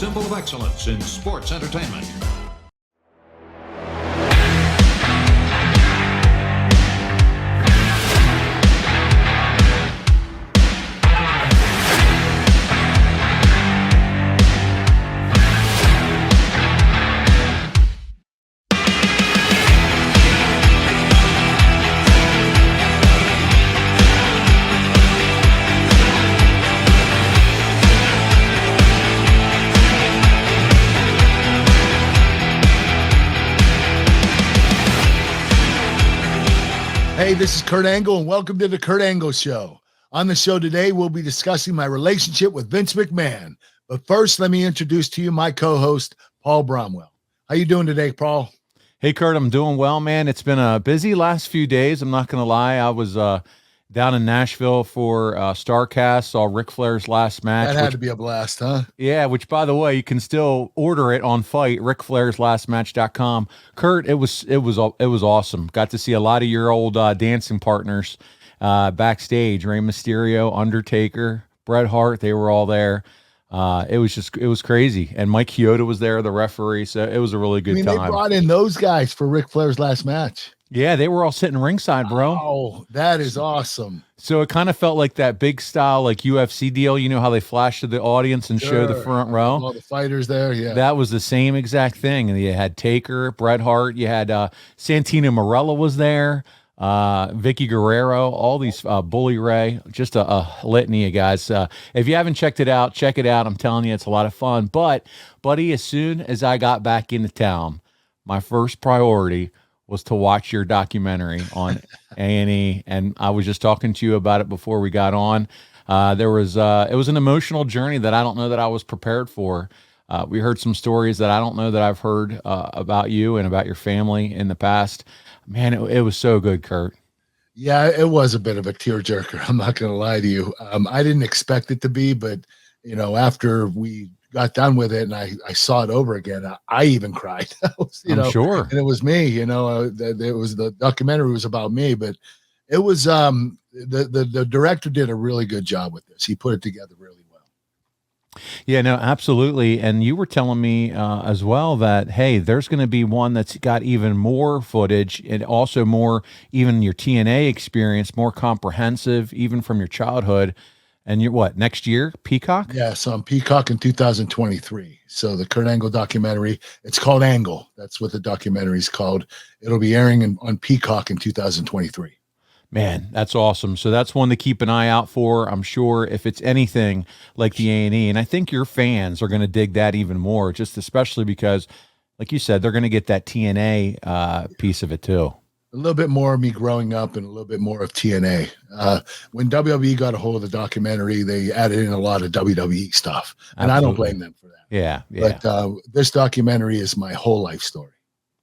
symbol of excellence in sports entertainment. Hey, this is Kurt Angle, and welcome to the Kurt Angle Show. On the show today, we'll be discussing my relationship with Vince McMahon. But first, let me introduce to you my co-host, Paul Bromwell. How you doing today, Paul? Hey, Kurt, I'm doing well, man. It's been a busy last few days. I'm not going to lie. I was down in Nashville for StarCast, saw Ric Flair's last match. That had to be a blast, huh? Yeah, which, by the way, you can still order it on Fight, RicFlairsLastMatch.com. Kurt, it was awesome. Got to see a lot of your old dancing partners backstage. Rey Mysterio, Undertaker, Bret Hart, they were all there. It was crazy. And Mike Chioda was there, the referee, so it was a really good time. They brought in those guys for Ric Flair's last match. Yeah, they were all sitting ringside, bro. Oh, that is awesome. So it kind of felt like that big style, like UFC deal. You know how they flash to the audience and show the front row? All the fighters there, yeah. That was the same exact thing. And you had Taker, Bret Hart, you had Santino Marella was there, Vicky Guerrero, all these Bully Ray, just a litany of guys. If you haven't checked it out, check it out. I'm telling you, it's a lot of fun. But, buddy, as soon as I got back into town, my first priority was to watch your documentary on A&E, and I was just talking to you about it before we got on. It was an emotional journey that I don't know that I was prepared for. We heard some stories that I don't know that I've heard about you and about your family in the past. Man, it was so good, Kurt. Yeah, it was a bit of a tearjerker. I'm not going to lie to you. I didn't expect it to be, but after we got done with it and I saw it over again, I even cried. I'm sure. And it was me, it was the documentary was about me, but it was the director did a really good job with this. He put it together really well. Yeah, no, absolutely. And you were telling me as well that, hey, there's going to be one that's got even more footage and also more, even your TNA experience, more comprehensive, even from your childhood. And you're what, next year, Peacock? Yeah, so I'm Peacock in 2023. So the Kurt Angle documentary, it's called Angle. That's what the documentary is called. It'll be airing on Peacock in 2023. Man, that's awesome. So that's one to keep an eye out for. I'm sure if it's anything like the A&E, and I think your fans are going to dig that even more, just especially because, like you said, they're going to get that TNA piece of it too. A little bit more of me growing up and a little bit more of TNA. When WWE got a hold of the documentary, they added in a lot of WWE stuff, and Absolutely. I don't blame them for that. Yeah. But this documentary is my whole life story.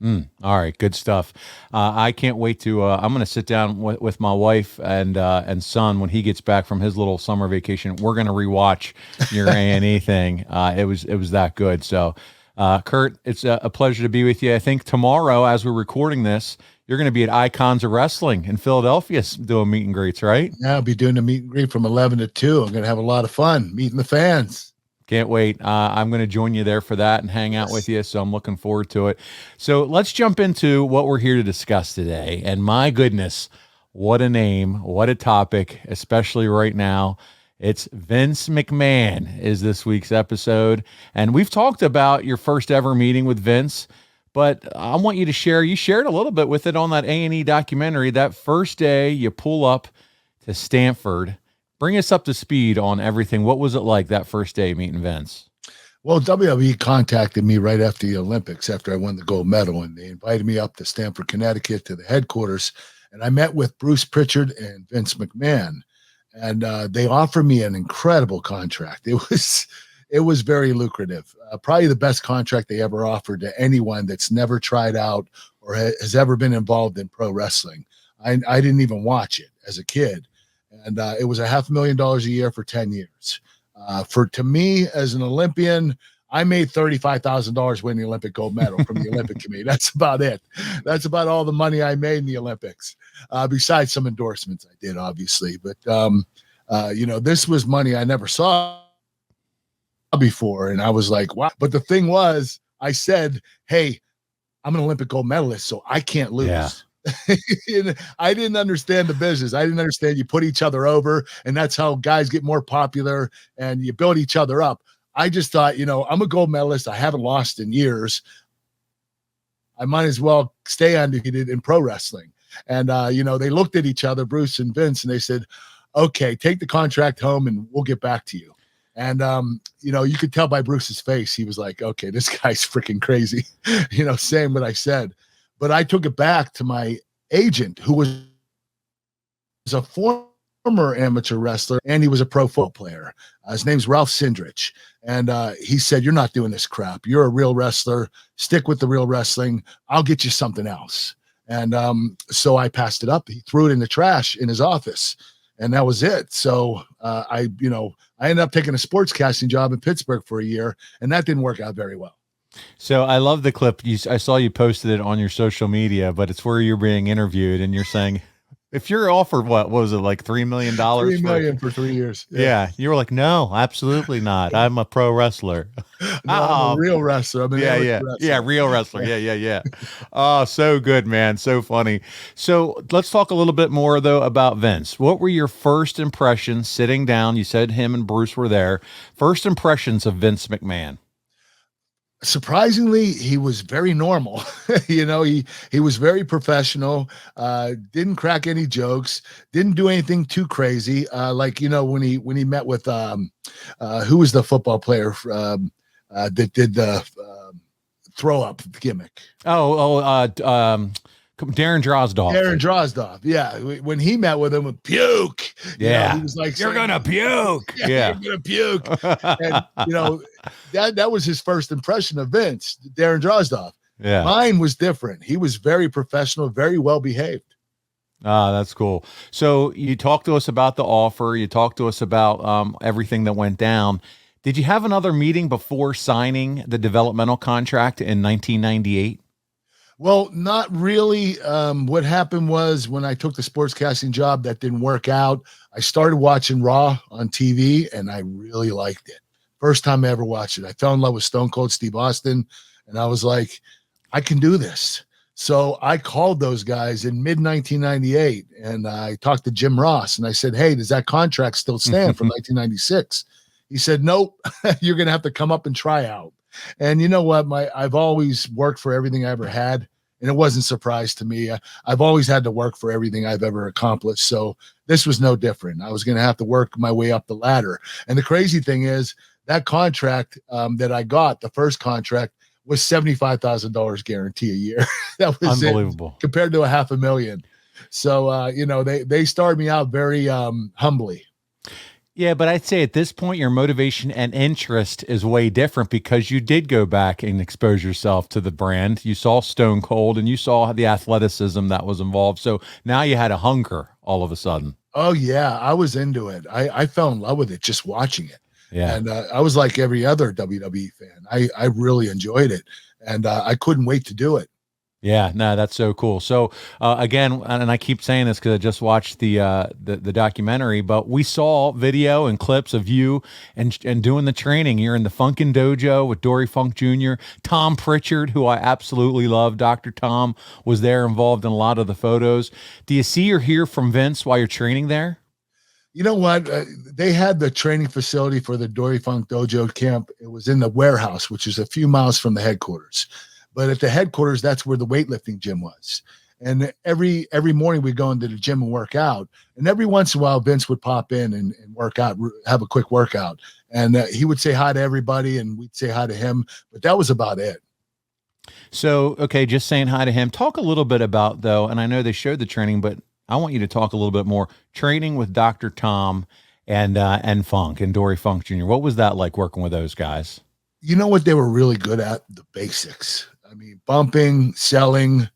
All right, good stuff. I can't wait to. I'm going to sit down with my wife and son when he gets back from his little summer vacation. We're going to rewatch your A&E thing. It was that good. So, Kurt, it's a pleasure to be with you. I think tomorrow, as we're recording this, you're going to be at Icons of Wrestling in Philadelphia doing meet and greets, right? Yeah, I'll be doing a meet and greet from 11 to 2. I'm going to have a lot of fun meeting the fans. Can't wait. I'm going to join you there for that and hang out with you, so I'm looking forward to it. So let's jump into what we're here to discuss today. And my goodness, what a name, what a topic, especially right now. It's Vince McMahon is this week's episode. And we've talked about your first ever meeting with Vince, but I want you to share, you shared a little bit with it on that A&E documentary. That first day you pull up to Stanford. Bring us up to speed on everything. What was it like that first day meeting Vince? Well, WWE contacted me right after the Olympics, after I won the gold medal, and they invited me up to Stamford, Connecticut to the headquarters. And I met with Bruce Pritchard and Vince McMahon, and they offered me an incredible contract. It was very lucrative, probably the best contract they ever offered to anyone that's never tried out or has ever been involved in pro wrestling. I didn't even watch it as a kid. And it was $500,000 a year for 10 years. To me, as an Olympian, I made $35,000 winning the Olympic gold medal from the Olympic Committee. That's about it. That's about all the money I made in the Olympics, besides some endorsements I did, obviously. But, this was money I never saw before. And I was like, wow. But the thing was, I said, hey, I'm an Olympic gold medalist, so I can't lose. Yeah. I didn't understand the business. I didn't understand you put each other over, and that's how guys get more popular and you build each other up. I just thought, I'm a gold medalist. I haven't lost in years. I might as well stay undefeated in pro wrestling. And, they looked at each other, Bruce and Vince, and they said, okay, take the contract home and we'll get back to you. And, you could tell by Bruce's face, he was like, okay, this guy's freaking crazy, saying what I said. But I took it back to my agent, who was a former amateur wrestler, and he was a pro football player. His name's Ralph Sindrich. And he said, you're not doing this crap. You're a real wrestler. Stick with the real wrestling. I'll get you something else. And so I passed it up. He threw it in the trash in his office. And that was it. So I ended up taking a sportscasting job in Pittsburgh for a year, and that didn't work out very well. So I love the clip. I saw you posted it on your social media, but it's where you're being interviewed and you're saying, if you're offered, what was it, like $3 million? $3 million for 3 years. Yeah. You were like, no, absolutely not. I'm a pro wrestler. No, I'm a real wrestler. Yeah, real wrestler. Yeah. Oh, so good, man. So funny. So let's talk a little bit more, though, about Vince. What were your first impressions sitting down? You said him and Bruce were there. First impressions of Vince McMahon. Surprisingly, he was very normal. He was very professional, didn't crack any jokes, didn't do anything too crazy. When he met with who was the football player that did the throw up gimmick? Darren Drozdoff. Darren Drozdoff. Yeah. When he met with him, puke. Yeah. He was like, you're going to puke. Yeah. You're going to puke. And, that was his first impression of Vince, Darren Drozdoff. Yeah. Mine was different. He was very professional, very well behaved. Ah, that's cool. So you talked to us about the offer. You talked to us about everything that went down. Did you have another meeting before signing the developmental contract in 1998? Well, not really. What happened was when I took the sportscasting job, that didn't work out. I started watching Raw on TV, and I really liked it. First time I ever watched it. I fell in love with Stone Cold Steve Austin, and I was like, I can do this. So I called those guys in mid-1998, and I talked to Jim Ross, and I said, hey, does that contract still stand from 1996? He said, nope, you're going to have to come up and try out. And you know what? I've always worked for everything I ever had, and it wasn't a surprise to me. I've always had to work for everything I've ever accomplished. So this was no different. I was going to have to work my way up the ladder. And the crazy thing is that contract that I got, the first contract, was $75,000 guarantee a year. That was unbelievable compared to $500,000. So, they started me out very humbly. Yeah, but I'd say at this point, your motivation and interest is way different because you did go back and expose yourself to the brand. You saw Stone Cold and you saw the athleticism that was involved. So now you had a hunger all of a sudden. Oh, yeah. I was into it. I fell in love with it just watching it. Yeah. And I was like every other WWE fan. I really enjoyed it. And I couldn't wait to do it. Yeah, no, that's so cool. So again, and I keep saying this because I just watched the documentary, but we saw video and clips of you and doing the training. You're in the Funkin' Dojo with Dory Funk Jr., Tom Pritchard, who I absolutely love. Dr. Tom was there, involved in a lot of the photos. Do you see or hear from Vince while you're training there? You know what? They had the training facility for the Dory Funk Dojo camp. It was in the warehouse, which is a few miles from the headquarters. But at the headquarters, that's where the weightlifting gym was. And every morning we'd go into the gym and work out. And every once in a while, Vince would pop in and work out, have a quick workout. And he would say hi to everybody and we'd say hi to him. But that was about it. So, okay, just saying hi to him. Talk a little bit about, though, and I know they showed the training, but I want you to talk a little bit more. Training with Dr. Tom and Funk and Dory Funk Jr. What was that like working with those guys? You know what they were really good at? The basics. I mean, bumping, selling,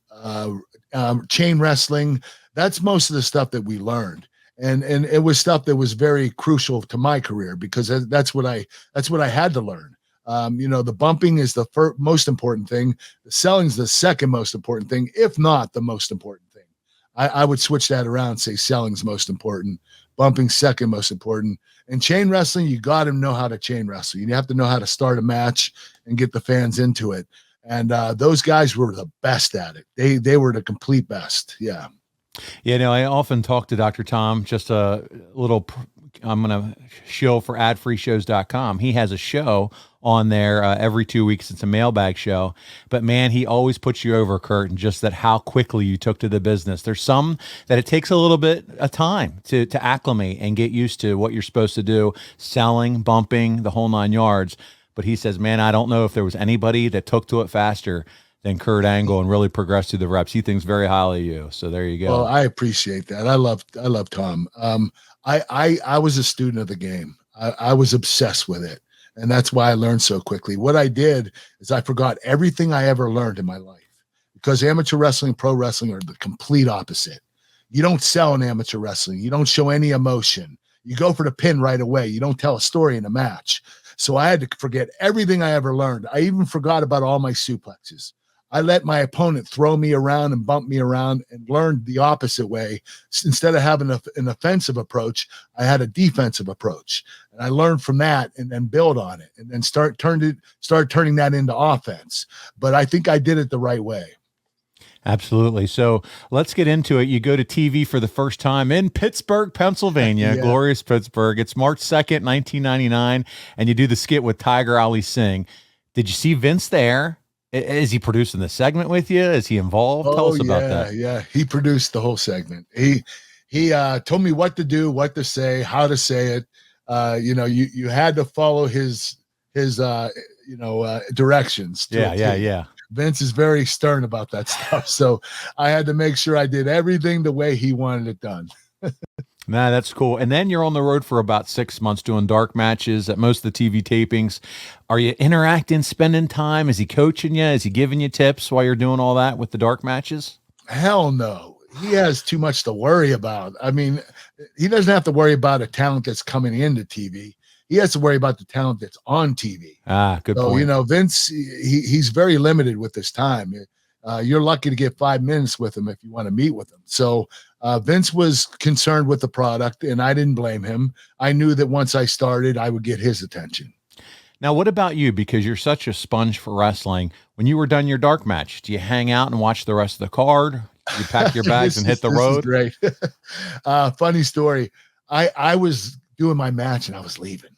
chain wrestling. That's most of the stuff that we learned. And it was stuff that was very crucial to my career because that's what I had to learn. The bumping is the most important thing. The selling is the second most important thing, if not the most important thing. I would switch that around, say selling's most important. bumping second most important. In chain wrestling, you got to know how to chain wrestle. You have to know how to start a match and get the fans into it. And those guys were the best at it. They were the complete best. Yeah. You know, I often talk to Dr. Tom, just a little, I'm going to shill for adfreeshows.com. He has a show on there every 2 weeks. It's a mailbag show, but man, he always puts you over, Kurt, and just that how quickly you took to the business. There's some that it takes a little bit of time to acclimate and get used to what you're supposed to do, selling, bumping, the whole 9 yards. But he says, man, I don't know if there was anybody that took to it faster than Kurt Angle and really progressed through the reps. He thinks very highly of you. So there you go. Well, I appreciate that. I love Tom. I was a student of the game. I was obsessed with it. And that's why I learned so quickly. What I did is I forgot everything I ever learned in my life, because amateur wrestling, pro wrestling are the complete opposite. You don't sell in amateur wrestling. You don't show any emotion. You go for the pin right away. You don't tell a story in a match. So I had to forget everything I ever learned. I even forgot about all my suplexes. I let my opponent throw me around and bump me around and learned the opposite way. Instead of having an offensive approach, I had a defensive approach. And I learned from that and then build on it and then start turning that into offense. But I think I did it the right way. Absolutely. So let's get into it. You go to TV for the first time in Pittsburgh, Pennsylvania, glorious Pittsburgh. It's March 2nd, 1999, and you do the skit with Tiger Ali Singh. Did you see Vince there? Is he producing the segment with you? Is he involved? Tell us about that. Yeah, he produced the whole segment. He told me what to do, what to say, how to say it. You had to follow his directions. Yeah. Vince is very stern about that stuff. So I had to make sure I did everything the way he wanted it done. Nah, that's cool. And then you're on the road for about 6 months doing dark matches at most of the TV tapings. Are you interacting, spending time? Is he coaching you? Is he giving you tips while you're doing all that with the dark matches? Hell no. He has too much to worry about. I mean, he doesn't have to worry about a talent that's coming into TV. He has to worry about the talent that's on TV. Good point. Vince, he's very limited with his time. You're lucky to get 5 minutes with him if you want to meet with him. So Vince was concerned with the product, and I didn't blame him. I knew that once I started, I would get his attention. Now, what about you? Because you're such a sponge for wrestling. When you were done your dark match, do you hang out and watch the rest of the card? You pack your bags and hit the road? This is great. Funny story. I was doing my match, and I was leaving.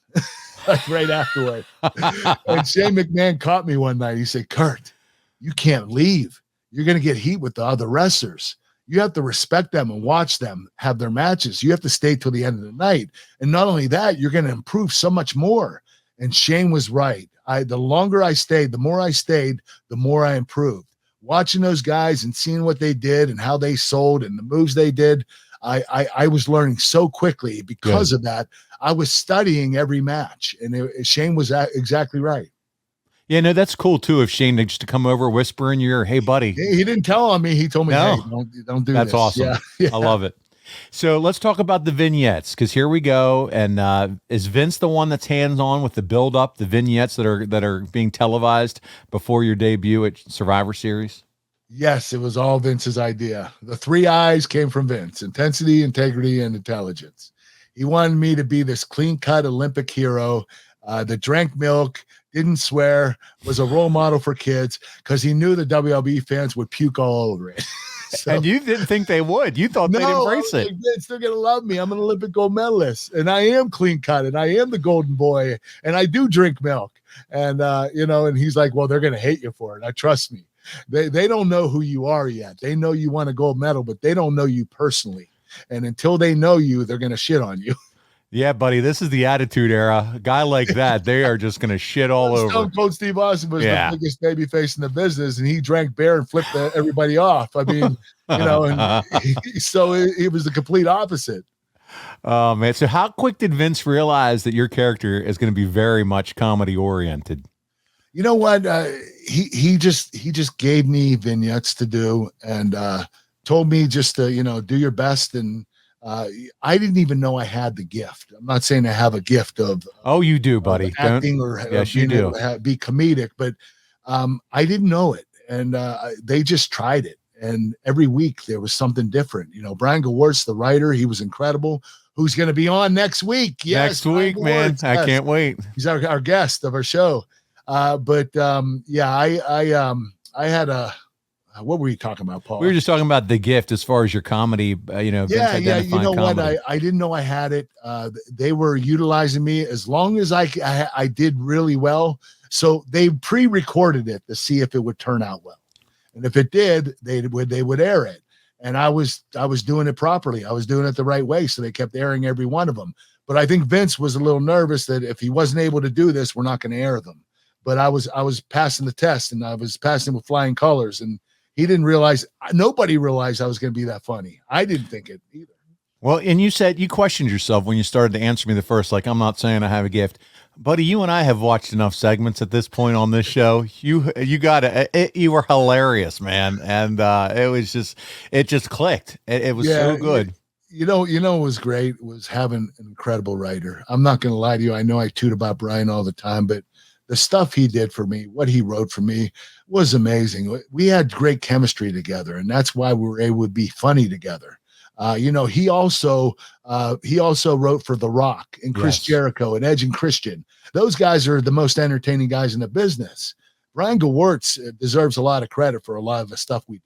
Like right afterward. And Shane McMahon caught me one night. He said, Kurt, you can't leave. You're going to get heat with the other wrestlers. You have to respect them and watch them have their matches. You have to stay till the end of the night. And not only that, you're going to improve so much more. And Shane was right. The longer I stayed, the more I improved. Watching those guys and seeing what they did and how they sold and the moves they did, I was learning so quickly because of that. I was studying every match, and Shane was exactly right. Yeah, no, that's cool too. If Shane just to come over, whisper in your ear, "Hey, buddy." He didn't tell on me. He told me, no. "Hey, don't do that's this." Awesome. Yeah. I love it. So let's talk about the vignettes, because here we go. And is Vince the one that's hands-on with the build-up, the vignettes that are being televised before your debut at Survivor Series? Yes, it was all Vince's idea. The 3 I's came from Vince: intensity, integrity, and intelligence. He wanted me to be this clean-cut Olympic hero that drank milk, didn't swear, was a role model for kids, because he knew the WWE fans would puke all over it. So, and you didn't think they would. You thought they'd embrace it. They're going to love me. I'm an Olympic gold medalist, and I am clean-cut, and I am the golden boy, and I do drink milk. And, and he's like, well, they're going to hate you for it. I trust me. They don't know who you are yet. They know you won a gold medal, but they don't know you personally. And until they know you, they're going to shit on you. Yeah, buddy, this is the Attitude Era. A guy like that, they are just going to shit all over. Stone Cold Steve Austin was the biggest baby face in the business, and he drank beer and flipped everybody off. I mean, so it was the complete opposite. Oh, man. So how quick did Vince realize that your character is going to be very much comedy oriented? You know what? He just gave me vignettes to do, and told me just to, do your best. And I didn't even know I had the gift. I'm not saying I have a gift of you do, buddy. Acting yes, you do. Be comedic, but I didn't know it, and they just tried it. And every week there was something different. Brian Gawart's the writer. He was incredible. who's going to be on next week. Yes, Next week, man. Woods, I yes. can't wait. He's our guest of our show. Yeah, I had a, what were you talking about, Paul? We were just talking about The Gift as far as your comedy, Vince Yeah. You identifying know what? comedy. I didn't know I had it. They were utilizing me as long as I did really well. So they pre-recorded it to see if it would turn out well. And if it did, they would air it. And I was doing it properly. I was doing it the right way. So they kept airing every one of them. But I think Vince was a little nervous that if he wasn't able to do this, we're not going to air them. But I was passing the test, and I was passing with flying colors, and he didn't realize, nobody realized I was going to be that funny. I didn't think it either. Well, and you said you questioned yourself when you started to answer me the first, like, I'm not saying I have a gift. Buddy, you and I have watched enough segments at this point on this show. You were hilarious, man. And it just clicked. It was so good. You know, what was great was having an incredible writer. I'm not going to lie to you. I know I toot about Brian all the time, but the stuff he did for me, what he wrote for me was amazing. We had great chemistry together, and that's why we were able to be funny together. He also wrote for The Rock and Chris Jericho and Edge and Christian. Those guys are the most entertaining guys in the business. Brian Gewirtz deserves a lot of credit for a lot of the stuff we did.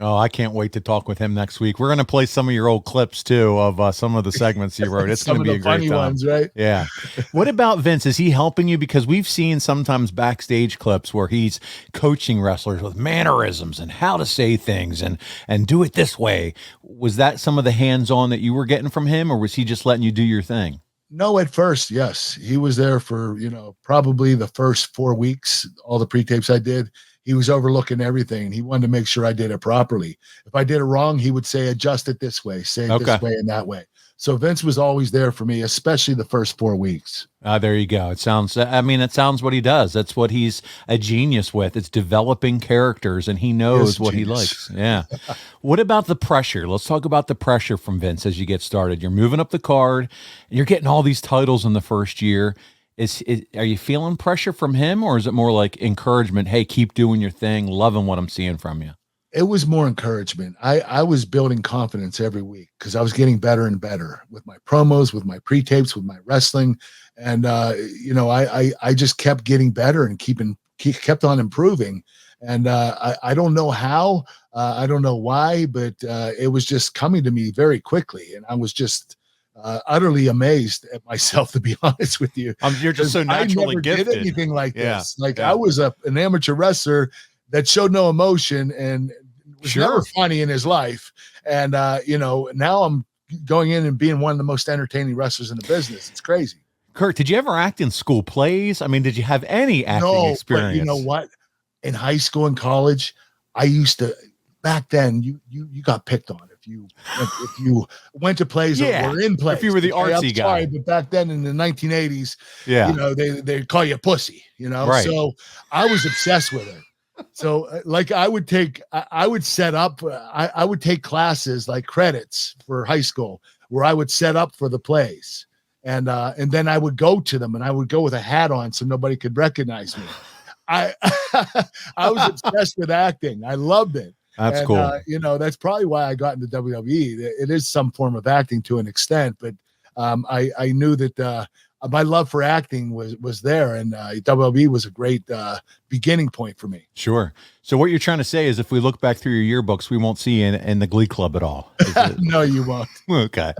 Oh, I can't wait to talk with him next week. We're going to play some of your old clips too of some of the segments you wrote. It's going to be a great funny time. Ones, right? Yeah. What about Vince? Is he helping you? Because we've seen sometimes backstage clips where he's coaching wrestlers with mannerisms and how to say things and do it this way. Was that some of the hands-on that you were getting from him, or was he just letting you do your thing? No, at first, yes. He was there for, probably the first 4 weeks, all the pre-tapes I did. He was overlooking everything. He wanted to make sure I did it properly. If I did it wrong, he would say, adjust it this way, say it this way and that way. So Vince was always there for me, especially the first 4 weeks. There you go. It sounds what he does. That's what he's a genius with. It's developing characters, and he knows what he likes. Yeah. What about the pressure? Let's talk about the pressure from Vince as you get started. You're moving up the card, and you're getting all these titles in the first year. Are you feeling pressure from him, or is it more like encouragement? Hey, keep doing your thing. Loving what I'm seeing from you. It was more encouragement. I was building confidence every week because I was getting better and better with my promos, with my pre-tapes, with my wrestling. And, I just kept getting better and kept on improving. And I don't know how, I don't know why, but it was just coming to me very quickly. And I was just utterly amazed at myself, to be honest with you. You're just so naturally I never gifted. did anything like this. I was an amateur wrestler that showed no emotion and was never funny in his life. And, now I'm going in and being one of the most entertaining wrestlers in the business. It's crazy. Kurt, did you ever act in school plays? I mean, did you have any acting experience? But you know what? In high school and college, I used to, back then, you got picked on if you went to plays or were in plays. If you were the artsy guy. Sorry, but back then in the 1980s, they'd call you a pussy, Right. So I was obsessed with it. So I would take classes like credits for high school where I would set up for the plays. And then I would go to them, and I would go with a hat on so nobody could recognize me. I was obsessed with acting. I loved it. That's cool. That's probably why I got into WWE. It is some form of acting to an extent, but I knew that my love for acting was there, and WWE was a great beginning point for me. Sure. So what you're trying to say is if we look back through your yearbooks, we won't see you in the Glee Club at all. No, you won't. Okay.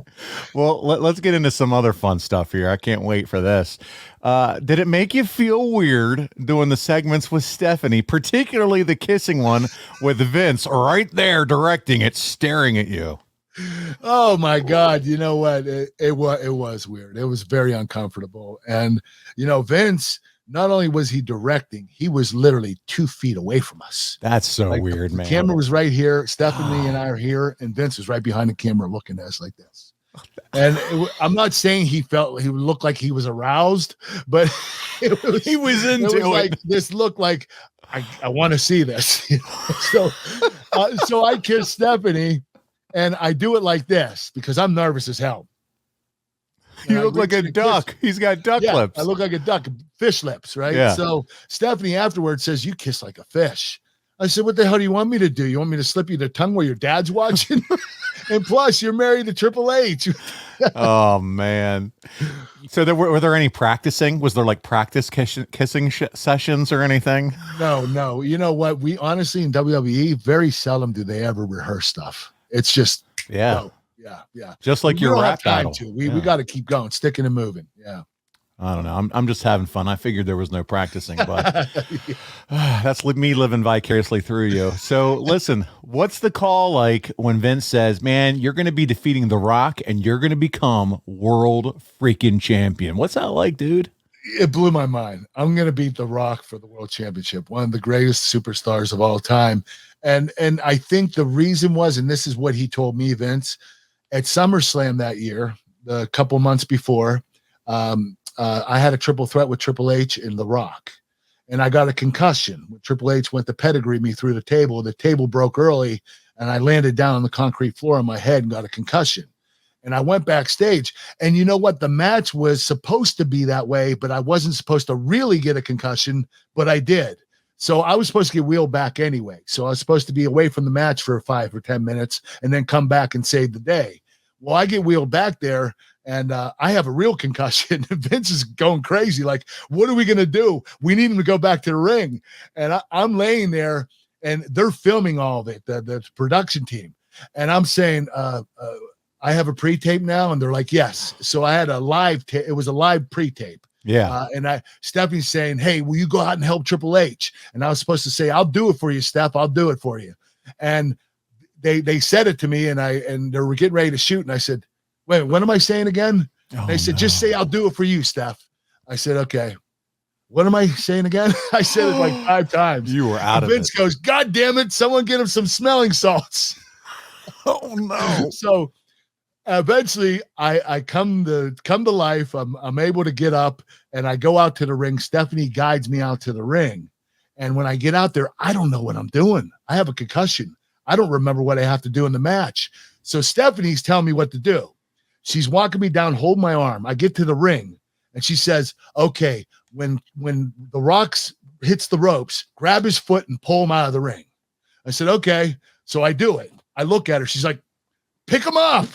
Well, let's get into some other fun stuff here. I can't wait for this. Did it make you feel weird doing the segments with Stephanie, particularly the kissing one with Vince right there directing it, staring at you? Oh my God. You know what? It was weird. It was very uncomfortable. And, Vince, not only was he directing, he was literally 2 feet away from us. That's so weird, man. The camera was right here. Stephanie and I are here, and Vince was right behind the camera looking at us like this. And I'm not saying he looked like he was aroused, but he was into it. Like, this looked like, I want to see this. So I kissed Stephanie. And I do it like this because I'm nervous as hell. You look like a duck. He's got duck lips. I look like a duck, fish lips, right? Yeah. So Stephanie afterwards says, "You kiss like a fish." I said, what the hell do you want me to do? You want me to slip you the tongue while your dad's watching? And plus, you're married to Triple H. Oh, man. So were there any practicing? Was there like practice kissing sessions or anything? No. You know what? We honestly, in WWE, very seldom do they ever rehearse stuff. It's just, yeah. Yeah. Just like your rap battle. We got to keep going, sticking and moving. Yeah. I don't know. I'm just having fun. I figured there was no practicing, but that's me living vicariously through you. So listen, what's the call like when Vince says, man, you're going to be defeating The Rock and you're going to become world freaking champion? What's that like, dude? It blew my mind. I'm going to beat The Rock for the world championship, one of the greatest superstars of all time. And I think the reason was, and this is what he told me, Vince, at SummerSlam that year, a couple months before, I had a triple threat with Triple H and The Rock, and I got a concussion. When Triple H went to pedigree me through the table broke early, and I landed down on the concrete floor on my head and got a concussion. And I went backstage, and you know what? The match was supposed to be that way, but I wasn't supposed to really get a concussion, but I did. So I was supposed to get wheeled back anyway. So I was supposed to be away from the match for 5 or 10 minutes and then come back and save the day. Well, I get wheeled back there, and I have a real concussion. Vince is going crazy. Like, what are we going to do? We need him to go back to the ring. And I'm laying there, and they're filming all of it, the production team. And I'm saying, I have a pre-tape now. And they're like, yes. So I had a live tape. It was a live pre-tape. Yeah. And Stephanie's saying, hey, will you go out and help Triple H? And I was supposed to say, I'll do it for you, Steph. I'll do it for you. And they said it to me, and they were getting ready to shoot. And I said, wait, what am I saying again? They said, just say, I'll do it for you, Steph. I said, okay. What am I saying again? I said it like 5 times. You were out of it. Vince goes, God damn it. Someone get him some smelling salts. Oh no. So eventually I come to life. I'm able to get up, and I go out to the ring. Stephanie guides me out to the ring. And when I get out there, I don't know what I'm doing. I have a concussion. I don't remember what I have to do in the match. So Stephanie's telling me what to do. She's walking me down, hold my arm. I get to the ring, and she says, okay, when The Rock hits the ropes, grab his foot and pull him out of the ring. I said, okay. So I do it. I look at her. She's like, pick him up.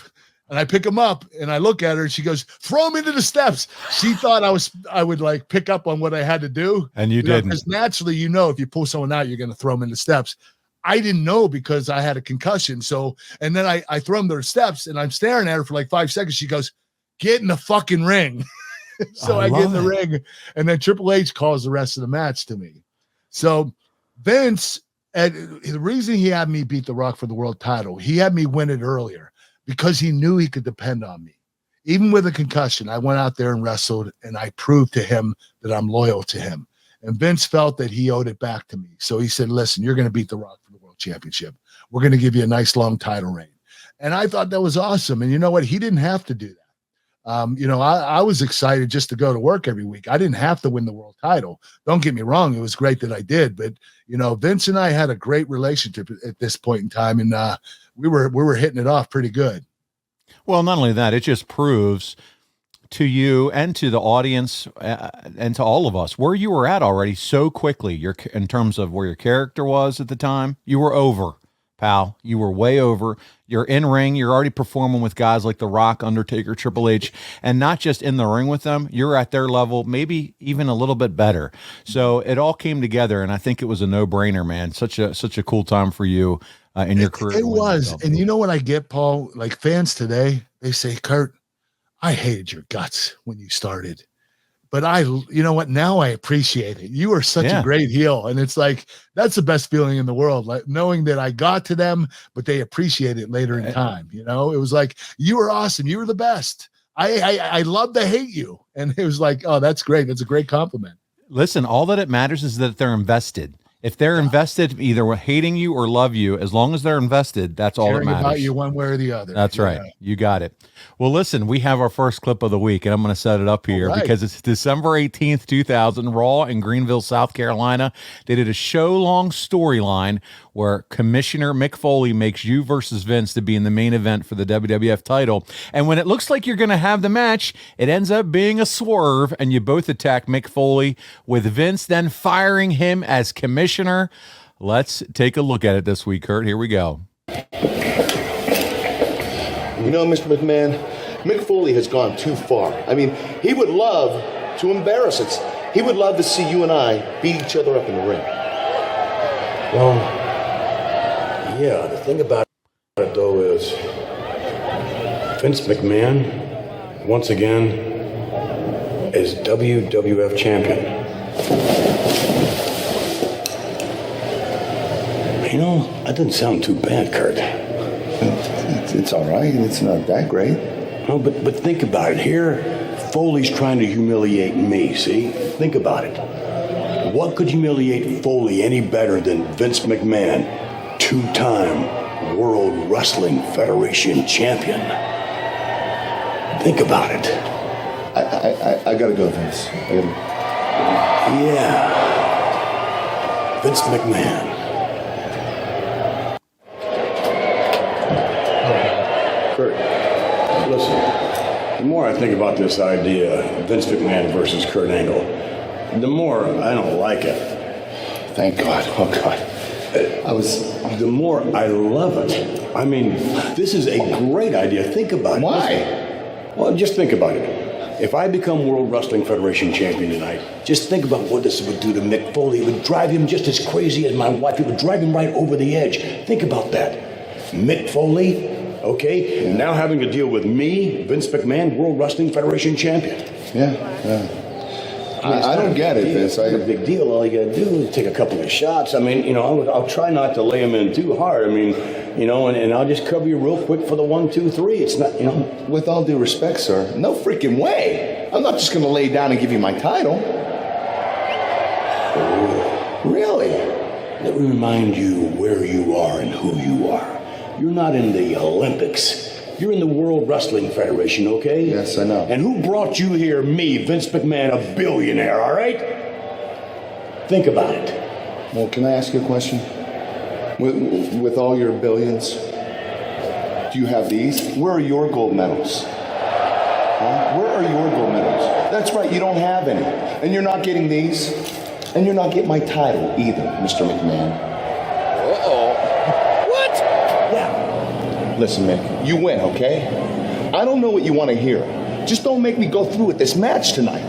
And I pick him up, and I look at her, and she goes, throw him into the steps. She thought I would like pick up on what I had to do. And you didn't. Because naturally, if you pull someone out, you're going to throw them in the steps. I didn't know because I had a concussion. So, and then I throw him to the steps, and I'm staring at her for like 5 seconds. She goes, get in the fucking ring. So I get in the ring, and then Triple H calls the rest of the match to me. So Vince, and the reason he had me beat The Rock for the world title, he had me win it earlier because he knew he could depend on me. Even with a concussion, I went out there and wrestled, and I proved to him that I'm loyal to him. And Vince felt that he owed it back to me. So he said, listen, you're going to beat The Rock for the world championship. We're going to give you a nice long title reign. And I thought that was awesome. And you know what? He didn't have to do that. I was excited just to go to work every week. I didn't have to win the world title. Don't get me wrong. It was great that I did. But, Vince and I had a great relationship at this point in time. And we were hitting it off pretty good. Well, not only that, it just proves to you and to the audience and to all of us where you were at already so quickly. In terms of where your character was at the time, you were over, pal. You were way over. You're in ring. You're already performing with guys like The Rock, Undertaker, Triple H, and not just in the ring with them. You're at their level, maybe even a little bit better. So it all came together, and I think it was a no-brainer, man. Such a cool time for you in your career. It was, and you know what I get, Paul? Like fans today, they say, Kurt, I hated your guts when you started, but you know what? Now I appreciate it. You are such a great heel. And it's like, that's the best feeling in the world. Like knowing that I got to them, but they appreciate it later in time. It was like, you were awesome. You were the best. I love to hate you. And it was like, oh, that's great. That's a great compliment. Listen, all that it matters is that they're invested. If they're invested, either hating you or love you, as long as they're invested, that's all that matters. About you one way or the other. That's right. You got it. Well, listen, we have our first clip of the week, and I'm going to set it up here because it's December 18th, 2000, Raw in Greenville, South Carolina. They did a show-long storyline where Commissioner Mick Foley makes you versus Vince to be in the main event for the WWF title. And when it looks like you're going to have the match, it ends up being a swerve, and you both attack Mick Foley with Vince then firing him as commissioner. Let's take a look at it this week, Kurt. Here we go. You know, Mr. McMahon, Mick Foley has gone too far. I mean, he would love to embarrass us. He would love to see you and I beat each other up in the ring. Well, yeah, the thing about it, though, is Vince McMahon, once again, is WWF champion. You know, that doesn't sound too bad, Kurt. It's all right. It's not that great. No, but think about it. Here, Foley's trying to humiliate me, see? Think about it. What could humiliate Foley any better than Vince McMahon, two-time World Wrestling Federation champion? Think about it. I gotta go, Vince. Yeah. Vince McMahon. Kurt, listen. The more I think about this idea, Vince McMahon versus Kurt Angle, the more I don't like it. Thank God. Oh, God. The more I love it. I mean, this is a great idea. Think about it. Why? Well, just think about it. If I become World Wrestling Federation champion tonight, just think about what this would do to Mick Foley. It would drive him just as crazy as my wife. It would drive him right over the edge. Think about that. Mick Foley, okay, now having to deal with me, Vince McMahon, World Wrestling Federation champion. Yeah. I don't get it, Vince. It's not a big deal. All you got to do is take a couple of shots. I mean, you know, I'll try not to lay him in too hard. I mean, you know, and I'll just cover you real quick for the 1, 2, 3. It's not, you know. With all due respect, sir, no freaking way. I'm not just going to lay down and give you my title. Really? Let me remind you where you are and who you are. You're not in the Olympics. You're in the World Wrestling Federation, okay? Yes, I know. And who brought you here? Me, Vince McMahon, a billionaire, all right? Think about it. Well, can I ask you a question? With all your billions, do you have these? Where are your gold medals? Huh? Where are your gold medals? That's right, you don't have any. And you're not getting these. And you're not getting my title either, Mr. McMahon. Uh-oh. What? Yeah. Listen, Mick, you win, okay? I don't know what you want to hear. Just don't make me go through with this match tonight.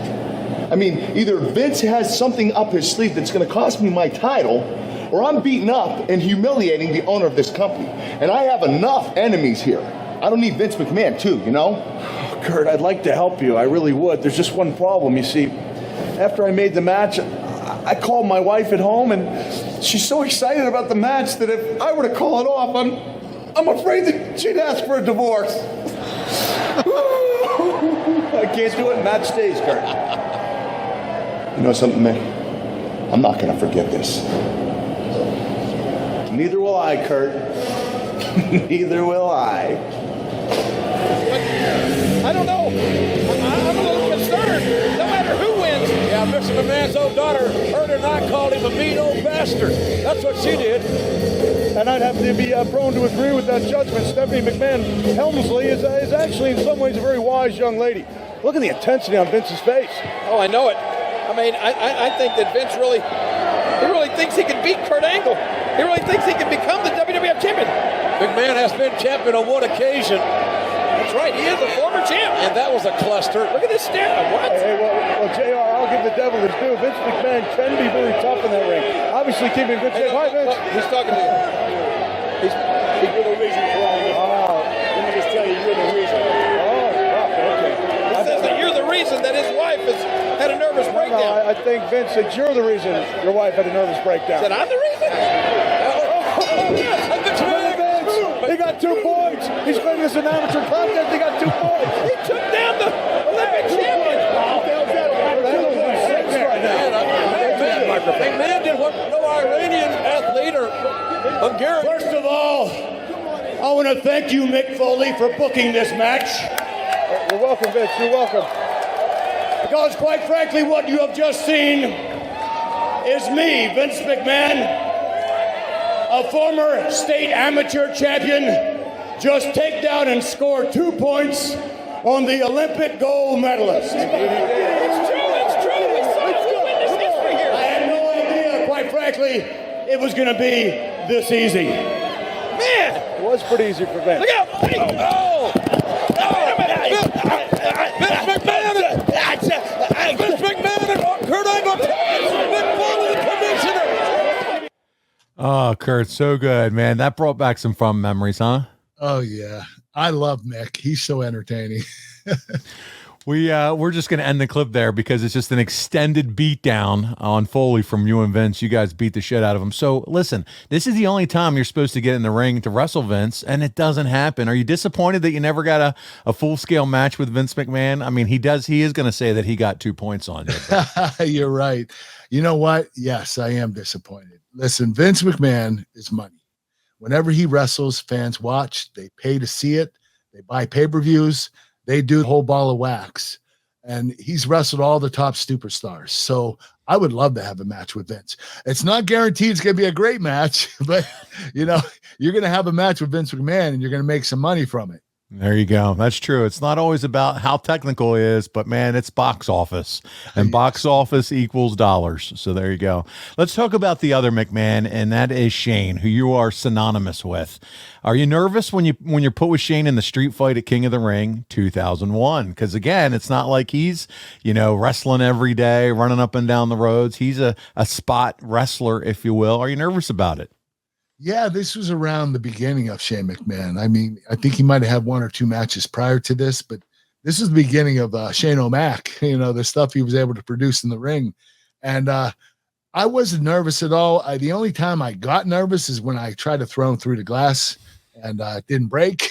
I mean, either Vince has something up his sleeve that's going to cost me my title, or I'm beaten up and humiliating the owner of this company. And I have enough enemies here. I don't need Vince McMahon, too, you know? Kurt, I'd like to help you. I really would. There's just one problem. You see, after I made the match, I called my wife at home, and she's so excited about the match that if I were to call it off, I'm afraid that she'd ask for a divorce. I can't do it. Match stays, Kurt. You know something, Mick? I'm not going to forget this. Neither will I, Kurt. Neither will I. I don't know. I'm a little concerned. No matter who wins. Yeah, Mr. McMahon's old daughter heard her and I called him a mean old bastard. That's what she did. And I'd have to be prone to agree with that judgment. Stephanie McMahon Helmsley is actually in some ways a very wise young lady. Look at the intensity on Vince's face. Oh, I know it. I mean, I think that Vince really thinks he can beat Kurt Angle. He really thinks he can become the WWF champion. McMahon has been champion on one occasion. That's right, he is a former champ. And that was a cluster. Look at this stare. What? Hey, well, JR, I'll give the devil his due. Vince McMahon can be very tough in that ring. Obviously keeping good shape. Hi, Vince. He's talking to you. He's the reason for all this. Let me just tell you, you're the reason. Okay. He says that you're the reason that his wife has had a nervous breakdown. No, I think, Vince, that you're the reason your wife had a nervous breakdown. Said I'm the reason? He got 2 points. He's claiming this is an amateur contest. He got 2 points. He took down the Olympic champion. McMahon did what no Iranian athlete or Hungarian. First of all, I want to thank you, Mick Foley, for booking this match. You're welcome, Vince. You're welcome. Because quite frankly, what you have just seen is me, Vince McMahon, a former state amateur champion, just take down and score 2 points on the Olympic Gold Medalist. It's true. We saw it. We witnessed history here. I had no idea, quite frankly, it was going to be this easy. Man, It was pretty easy for Vince. look out! Wait. Oh! Vince McMahon and Kurt Angle. Mick Foley, the commissioner. Oh, Kurt, so good, man. That brought back some fun memories, huh? Oh yeah, I love Mick. He's so entertaining. We're just going to end the clip there because it's just an extended beatdown on Foley from you and Vince. You guys beat the shit out of him. So listen, this is the only time you're supposed to get in the ring to wrestle Vince, and it doesn't happen. Are you disappointed that you never got a full-scale match with Vince McMahon? I mean, he is going to say that he got 2 points on you. But You're right. You know what? Yes, I am disappointed. Listen, Vince McMahon is money. Whenever he wrestles, fans watch. They pay to see it. They buy pay-per-views. They do the whole ball of wax. And he's wrestled all the top superstars. So I would love to have a match with Vince. It's not guaranteed it's going to be a great match, but, you're going to have a match with Vince McMahon and you're going to make some money from it. there you go. That's true. It's not always about how technical he is, but man, it's box office, and box office equals dollars. So there you go. Let's talk about the other McMahon, and that is Shane, who you are synonymous with. Are you nervous when you're put with Shane in the street fight at King of the Ring 2001? Because again, it's not like he's wrestling every day, running up and down the roads. He's a spot wrestler, if you will. Are you nervous about it? Yeah, this was around the beginning of Shane McMahon. I mean, I think he might have had 1 or 2 matches prior to this, but this is the beginning of Shane O'Mac, the stuff he was able to produce in the ring. And I wasn't nervous at all. The only time I got nervous is when I tried to throw him through the glass and it didn't break.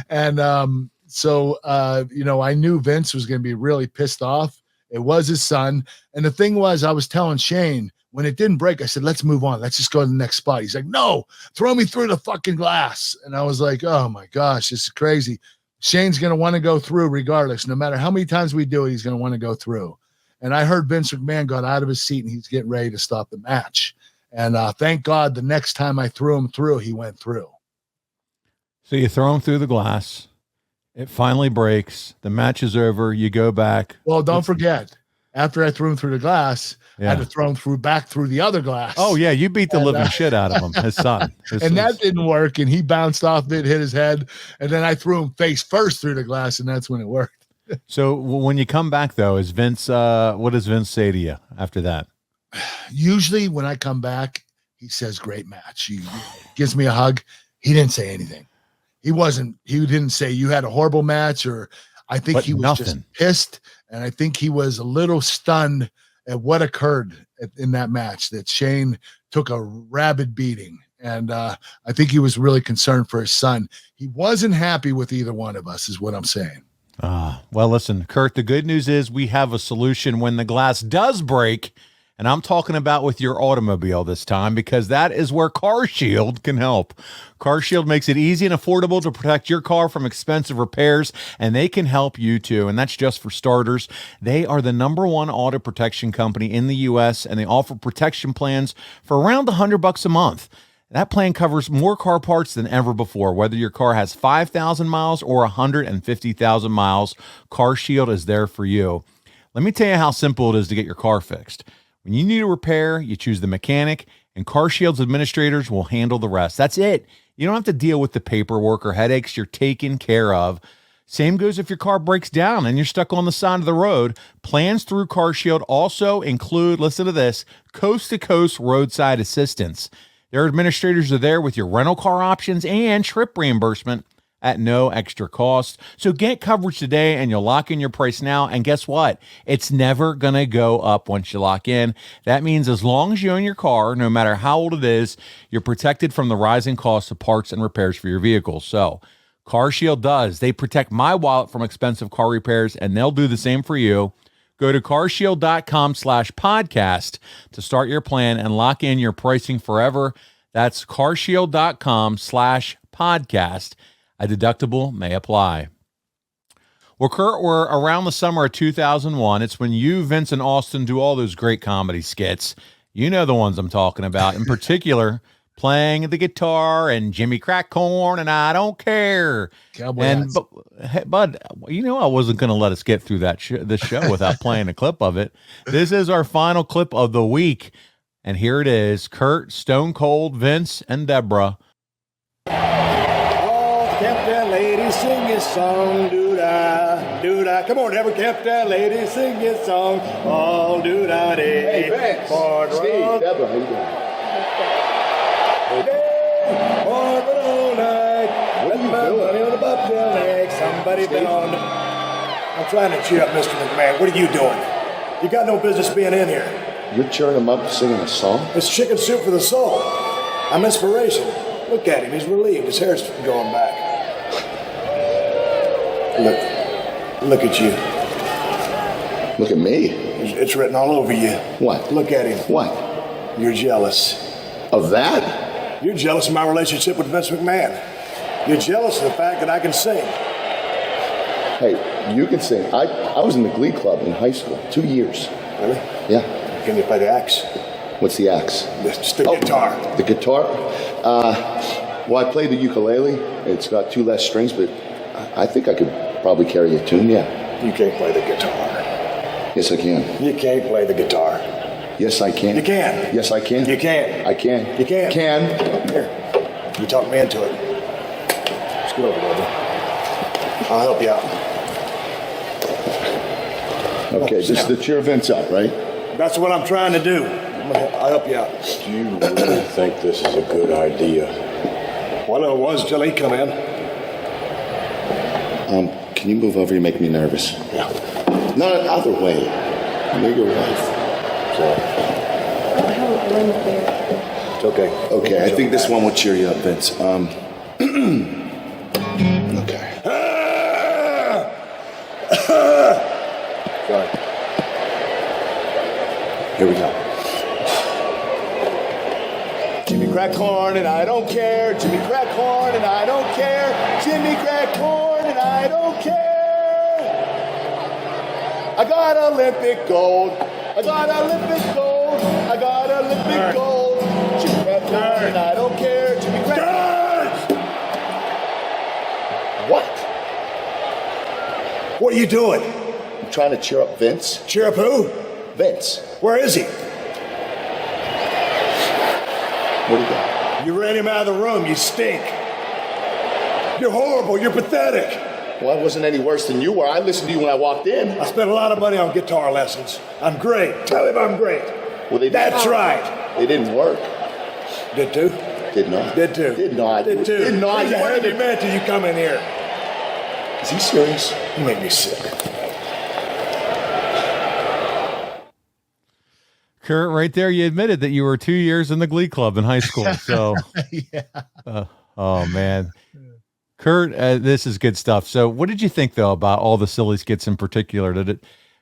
And so I knew Vince was going to be really pissed off. It was his son. And the thing was, I was telling Shane, when it didn't break, I said, let's move on. Let's just go to the next spot. He's like, no, throw me through the fucking glass. And I was like, oh my gosh, this is crazy. Shane's going to want to go through regardless. No matter how many times we do it, he's going to want to go through. And I heard Vince McMahon got out of his seat and he's getting ready to stop the match. And thank God the next time I threw him through, he went through. So you throw him through the glass. It finally breaks. The match is over. You go back. Well, don't forget, after I threw him through the glass, I had to throw him back through the other glass. Oh, yeah. You beat the living shit out of him, his son. That didn't work. And he bounced off it, hit his head. And then I threw him face first through the glass, and that's when it worked. So when you come back, though, is Vince, what does Vince say to you after that? Usually when I come back, he says, great match. He gives me a hug. He didn't say anything. He didn't say you had a horrible match, or I think he was just pissed. And I think he was a little stunned at what occurred in that match, that Shane took a rabid beating. And I think he was really concerned for his son. He wasn't happy with either one of us, is what I'm saying. Well, listen, Kurt, the good news is we have a solution when the glass does break. And I'm talking about with your automobile this time, because that is where CarShield can help. CarShield makes it easy and affordable to protect your car from expensive repairs, and they can help you too. And that's just for starters. They are the #1 auto protection company in the U.S., and they offer protection plans for around $100 a month. That plan covers more car parts than ever before. Whether your car has 5,000 miles or 150,000 miles, CarShield is there for you. Let me tell you how simple it is to get your car fixed. When you need a repair, you choose the mechanic, and CarShield's administrators will handle the rest. That's it. You don't have to deal with the paperwork or headaches. You're taken care of. Same goes if your car breaks down and you're stuck on the side of the road. Plans through CarShield also include, listen to this, coast-to-coast roadside assistance. Their administrators are there with your rental car options and trip reimbursement at no extra cost. So get coverage today and you'll lock in your price now. And guess what? It's never going to go up once you lock in. That means as long as you own your car, no matter how old it is, you're protected from the rising costs of parts and repairs for your vehicle. So CarShield does. They protect my wallet from expensive car repairs, and they'll do the same for you. Go to carshield.com/podcast to start your plan and lock in your pricing forever. That's carshield.com/podcast. A deductible may apply. Well, Kurt, we're around the summer of 2001. It's when you, Vince, and Austin do all those great comedy skits. You know the ones I'm talking about. In particular, playing the guitar and Jimmy Crack Corn and I Don't Care. But you know I wasn't going to let us get through this show without playing a clip of it. This is our final clip of the week. And here it is, Kurt, Stone Cold, Vince, and Deborah. Oh, Captain Lady, sing his song, doo-dah, doo-dah. Come on, Deborah, Captain Lady, sing his song, all doo-dah day. Hey, Vince, Steve, Deborah, how you doing? Somebody been on. I'm trying to cheer up Mr. McMahon. What are you doing? You got no business being in here. You're cheering him up singing a song? It's chicken soup for the soul. I'm inspiration. Look at him. He's relieved. His hair's going back. Look at you. Look at me. It's written all over you. What? Look at him. What? You're jealous. Of that? You're jealous of my relationship with Vince McMahon. You're jealous of the fact that I can sing. Hey, you can sing. I was in the Glee Club in high school, 2 years. Really? Yeah. Can you play the axe? What's the axe? Just the guitar. The guitar? Well, I play the ukulele. It's got 2 less strings, but I think I could probably carry a tune, yeah. You can't play the guitar. Yes, I can. You can't play the guitar. Yes, I can. You can. Yes, I can. You can't. I can. You can't. Can. Here. You talked me into it. Scoot over, baby. I'll help you out. Okay, this is the cheer Vince up, right? That's what I'm trying to do. I'll help you out. Do you really think this is a good idea? Well, it was till he come in. Can you move over? You make me nervous. Yeah. Not another way. You're your wife. Sorry. It's okay. Okay, I think this one will cheer you up, Vince. Okay. Sorry. Here we go. Jimmy crack corn and I don't care. Jimmy crack corn and I don't care. Jimmy crack corn and I don't care. I got Olympic gold. I got Olympic gold. I got Olympic gold. Jimmy crack corn and I don't care. Jimmy crack corn. What? What are you doing? I'm trying to cheer up Vince. Cheer up who? Vince. Where is he? What do you got? You ran him out of the room. You stink. You're horrible. You're pathetic. Well, I wasn't any worse than you were. I listened to you when I walked in. I spent a lot of money on guitar lessons. I'm great. Tell him I'm great. Well, That's right. They didn't work. Did too? Did not. Did too? Did not. Did too? Did not. You heard me, man, till you come in here. Is he serious? You make me sick. Kurt, right there, you admitted that you were 2 years in the Glee Club in high school. So, Yeah. Oh man, Kurt, this is good stuff. So, what did you think though about all the silly skits in particular? Did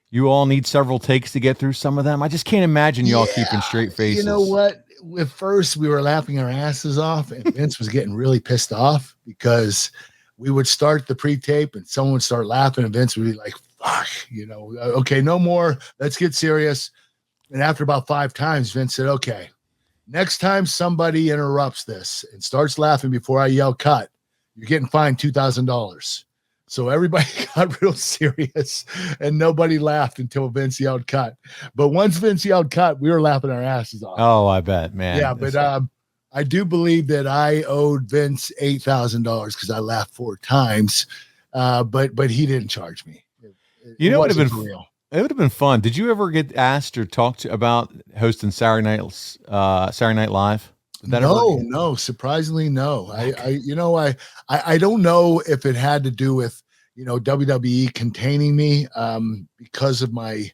you all need several takes to get through some of them? I just can't imagine you all keeping straight faces. You know what? At first, we were laughing our asses off, and Vince was getting really pissed off because we would start the pre-tape, and someone would start laughing, and Vince would be like, "Fuck, okay, no more. Let's get serious." And after about 5 times, Vince said, "Okay, next time somebody interrupts this and starts laughing before I yell cut, you're getting fined $2,000. So everybody got real serious and nobody laughed until Vince yelled cut. But once Vince yelled cut, we were laughing our asses off. Oh, I bet, man. Yeah, but I do believe that I owed Vince $8,000 because I laughed 4 times. But he didn't charge me. You know what would have been real. It would have been fun. Did you ever get asked or talked about hosting Saturday Night Live? No, surprisingly, no. I don't know if it had to do with, WWE containing me because of my,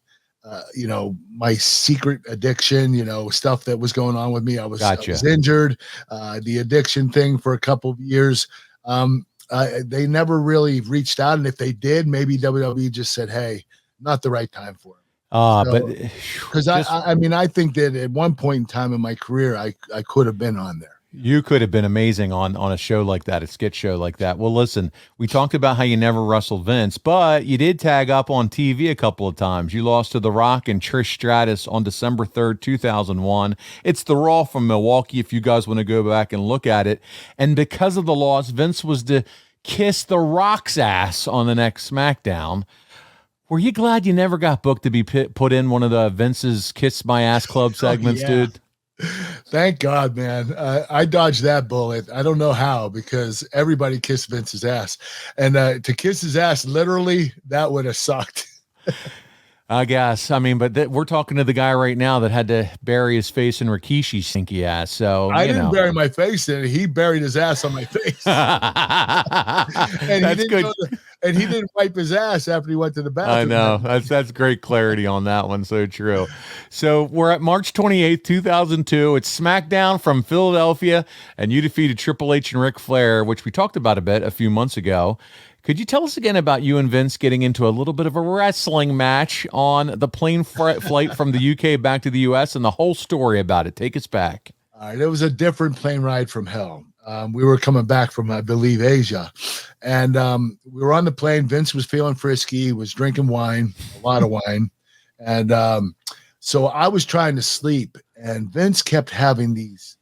my secret addiction, stuff that was going on with me. I was injured, the addiction thing for a couple of years. They never really reached out. And if they did, maybe WWE just said, "Hey, not the right time for him." Because I think that at one point in time in my career, I could have been on there. You could have been amazing on a show like that, a skit show like that. Well, listen, we talked about how you never wrestled Vince, but you did tag up on TV a couple of times. You lost to The Rock and Trish Stratus on December 3rd, 2001. It's the Raw from Milwaukee if you guys want to go back and look at it. And because of the loss, Vince was to kiss The Rock's ass on the next SmackDown. Were you glad you never got booked to be put in one of the Vince's Kiss My Ass Club segments, dude? Thank God, man. I dodged that bullet. I don't know how, because everybody kissed Vince's ass. And to kiss his ass, literally, that would have sucked. I guess. I mean, but we're talking to the guy right now that had to bury his face in Rikishi's stinky ass. So I didn't bury my face in it. He buried his ass on my face. That's good. And he didn't wipe his ass after he went to the bathroom. I know. That's great clarity on that one. So true. So we're at March 28th, 2002. It's SmackDown from Philadelphia, and you defeated Triple H and Ric Flair, which we talked about a bit a few months ago. Could you tell us again about you and Vince getting into a little bit of a wrestling match on the plane flight from the UK back to the US, and the whole story about it? Take us back. All right. It was a different plane ride from hell. We were coming back from, I believe, Asia. And we were on the plane. Vince was feeling frisky. He was drinking wine, a lot of wine. And so I was trying to sleep. And Vince kept having these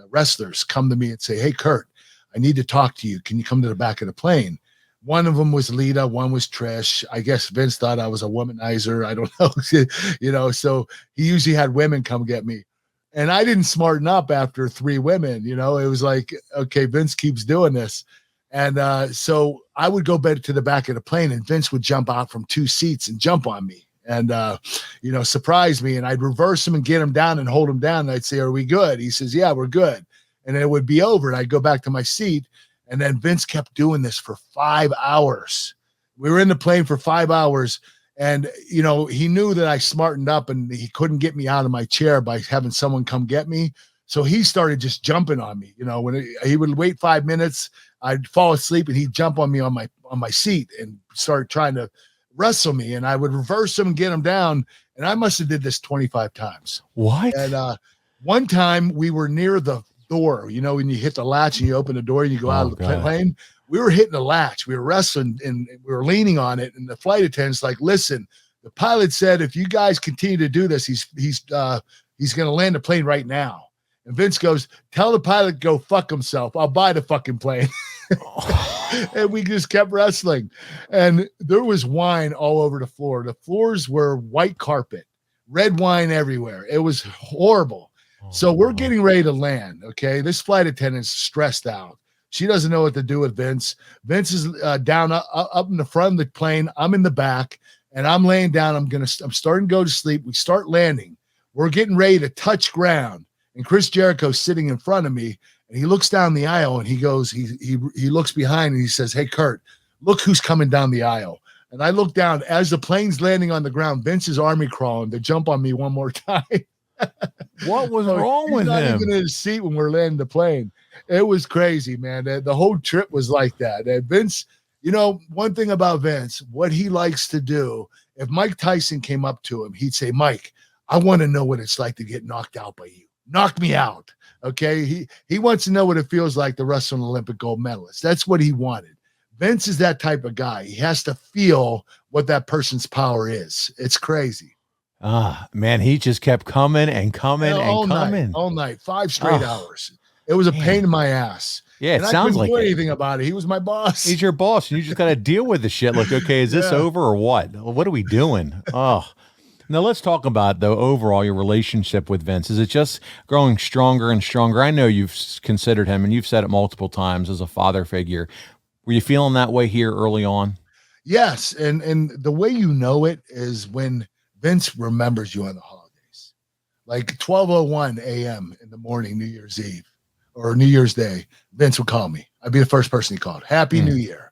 wrestlers come to me and say, "Hey, Kurt, I need to talk to you. Can you come to the back of the plane?" One of them was Lita, one was Trish. I guess Vince thought I was a womanizer. I don't know. So he usually had women come get me. And I didn't smarten up after 3 women. It was like, okay, Vince keeps doing this. And so I would go back to the back of the plane, and Vince would jump out from 2 seats and jump on me and, surprise me. And I'd reverse him and get him down and hold him down. And I'd say, "Are we good?" He says, "Yeah, we're good." And it would be over. And I'd go back to my seat. And then Vince kept doing this for 5 hours. We were in the plane for 5 hours. And, he knew that I smartened up and he couldn't get me out of my chair by having someone come get me. So he started just jumping on me. When he would wait 5 minutes, I'd fall asleep and he'd jump on me on my seat and start trying to wrestle me. And I would reverse him and get him down. And I must have did this 25 times. What? And one time we were near the door, when you hit the latch and you open the door and you go out of the plane. We were hitting the latch. We were wrestling and we were leaning on it. And the flight attendant's like, "Listen, the pilot said if you guys continue to do this, he's going to land the plane right now." And Vince goes, "Tell the pilot to go fuck himself. I'll buy the fucking plane." And we just kept wrestling. And there was wine all over the floor. The floors were white carpet, red wine everywhere. It was horrible. So we're getting ready to land, okay? This flight attendant's stressed out. She doesn't know what to do with Vince. Vince is down up in the front of the plane. I'm in the back, and I'm laying down. I'm starting to go to sleep. We start landing. We're getting ready to touch ground, and Chris Jericho's sitting in front of me, and he looks down the aisle, and he goes, he looks behind, and he says, "Hey, Kurt, look who's coming down the aisle." And I look down. As the plane's landing on the ground, Vince is army crawling to jump on me one more time. What was wrong with him? Not even in his seat when we're landing the plane. It was crazy, man. The whole trip was like that. And Vince, one thing about Vince, what he likes to do, if Mike Tyson came up to him, he'd say, "Mike, I want to know what it's like to get knocked out by you. Knock me out." Okay. He wants to know what it feels like to wrestle an Olympic gold medalist. That's what he wanted. Vince is that type of guy. He has to feel what that person's power is. It's crazy. Man, he just kept coming and coming and coming all night, 5 straight hours. It was a pain in my ass. Yeah, it and sounds like I couldn't do anything about it. He was my boss. He's your boss, and you just got to deal with the shit. Like, okay, is this over or what? What are we doing? Now let's talk about, though, overall your relationship with Vince. Is it just growing stronger and stronger? I know you've considered him, and you've said it multiple times, as a father figure. Were you feeling that way here early on? Yes, and the way you know it is when Vince remembers you on the holidays, like 12:01 a.m. in the morning, New Year's Eve or New Year's Day. Vince would call me. I'd be the first person he called. Happy New Year.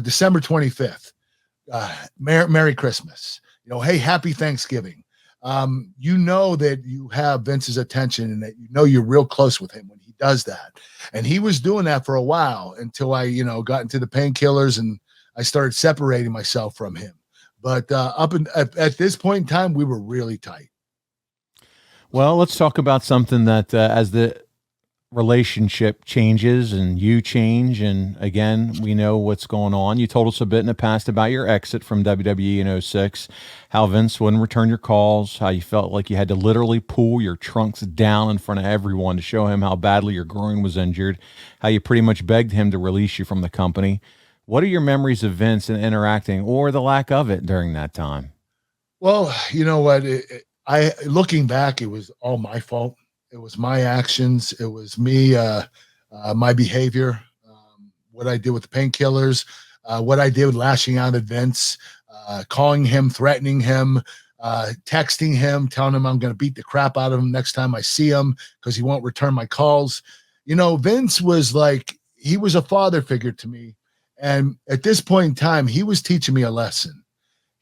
December 25th. Merry Christmas. Hey, happy Thanksgiving. That you have Vince's attention and that you're real close with him when he does that. And he was doing that for a while until I, got into the painkillers and I started separating myself from him. But at this point in time, we were really tight. Well, let's talk about something that as the relationship changes and you change, and again, we know what's going on. You told us a bit in the past about your exit from WWE in 2006, how Vince wouldn't return your calls, how you felt like you had to literally pull your trunks down in front of everyone to show him how badly your groin was injured, how you pretty much begged him to release you from the company. What are your memories of Vince and interacting, or the lack of it, during that time? Well, you know what? Looking back, it was all my fault. It was my actions. It was me, my behavior, what I did with the painkillers, what I did with lashing out at Vince, calling him, threatening him, texting him, telling him I'm going to beat the crap out of him next time I see him because he won't return my calls. Vince was like, he was a father figure to me. And at this point in time, he was teaching me a lesson.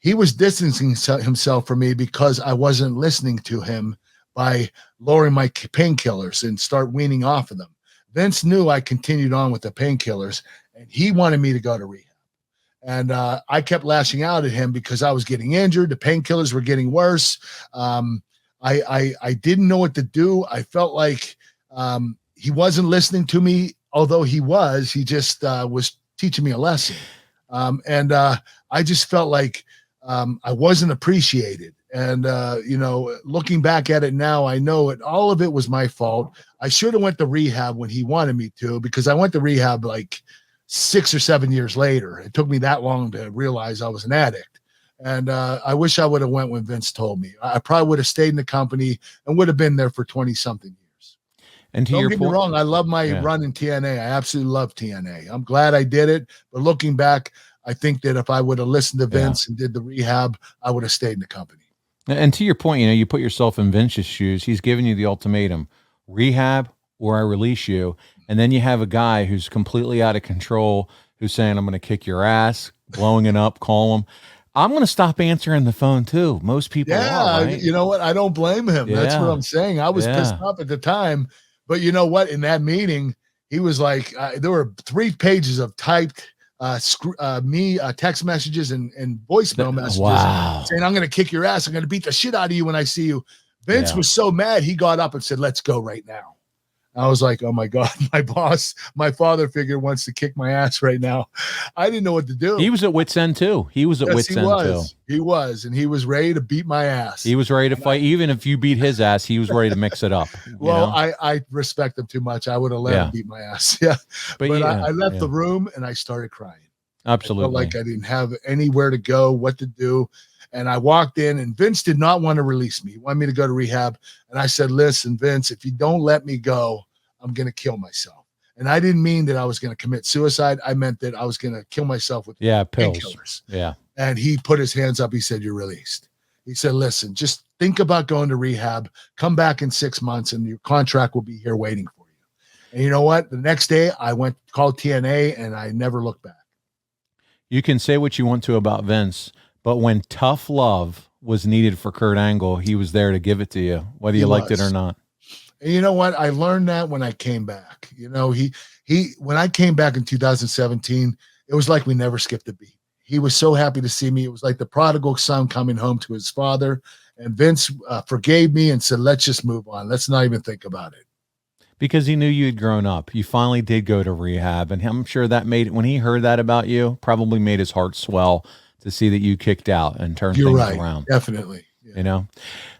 He was distancing himself from me because I wasn't listening to him by lowering my painkillers and start weaning off of them. Vince knew I continued on with the painkillers, and he wanted me to go to rehab. And I kept lashing out at him because I was getting injured. The painkillers were getting worse. I didn't know what to do. I felt like he wasn't listening to me, although he just was teaching me a lesson. And I just felt like I wasn't appreciated. And, looking back at it now, I know all of it was my fault. I should have went to rehab when he wanted me to, because I went to rehab like 6 or 7 years later. It took me that long to realize I was an addict. And I wish I would have went when Vince told me. I probably would have stayed in the company and would have been there for 20 something years. And to Don't your get point, me wrong, I love my run in TNA. I absolutely love TNA. I'm glad I did it. But looking back, I think that if I would have listened to Vince and did the rehab, I would have stayed in the company. And to your point, you put yourself in Vince's shoes. He's giving you the ultimatum: rehab or I release you. And then you have a guy who's completely out of control, who's saying, I'm going to kick your ass, blowing it up, call him. I'm going to stop answering the phone too. Most people are, right? You know what? I don't blame him. That's what I'm saying. I was pissed off at the time. But you know what? In that meeting, he was like, there were 3 pages of typed text messages and voicemail messages saying, I'm going to kick your ass. I'm going to beat the shit out of you when I see you. Vince was so mad. He got up and said, let's go right now. I was like, oh my God, my boss, my father figure wants to kick my ass right now. I didn't know what to do. He was at wit's end too. He was at wit's end too. He was, and he was ready to beat my ass. He was ready to fight. Even if you beat his ass, he was ready to mix it up. Well, I respect him too much. I would have let him beat my ass. Yeah. But I left the room and I started crying. Absolutely. I felt like I didn't have anywhere to go, what to do. And I walked in, and Vince did not want to release me. He wanted me to go to rehab. And I said, listen, Vince, if you don't let me go, I'm going to kill myself. And I didn't mean that I was going to commit suicide. I meant that I was going to kill myself with pills. Painkillers. Yeah. And he put his hands up. He said, you're released. He said, listen, just think about going to rehab. Come back in 6 months, and your contract will be here waiting for you. And you know what? The next day, I called TNA, and I never looked back. You can say what you want to about Vince, but when tough love was needed for Kurt Angle, he was there to give it to you, whether you liked it or not. And you know what? I learned that when I came back. When I came back in 2017, it was like we never skipped a beat. He was so happy to see me. It was like the prodigal son coming home to his father. And Vince forgave me and said, let's just move on. Let's not even think about it. Because he knew you had grown up. You finally did go to rehab. And I'm sure that when he heard that about you, probably made his heart swell to see that you kicked out and turned things around. Definitely. Yeah.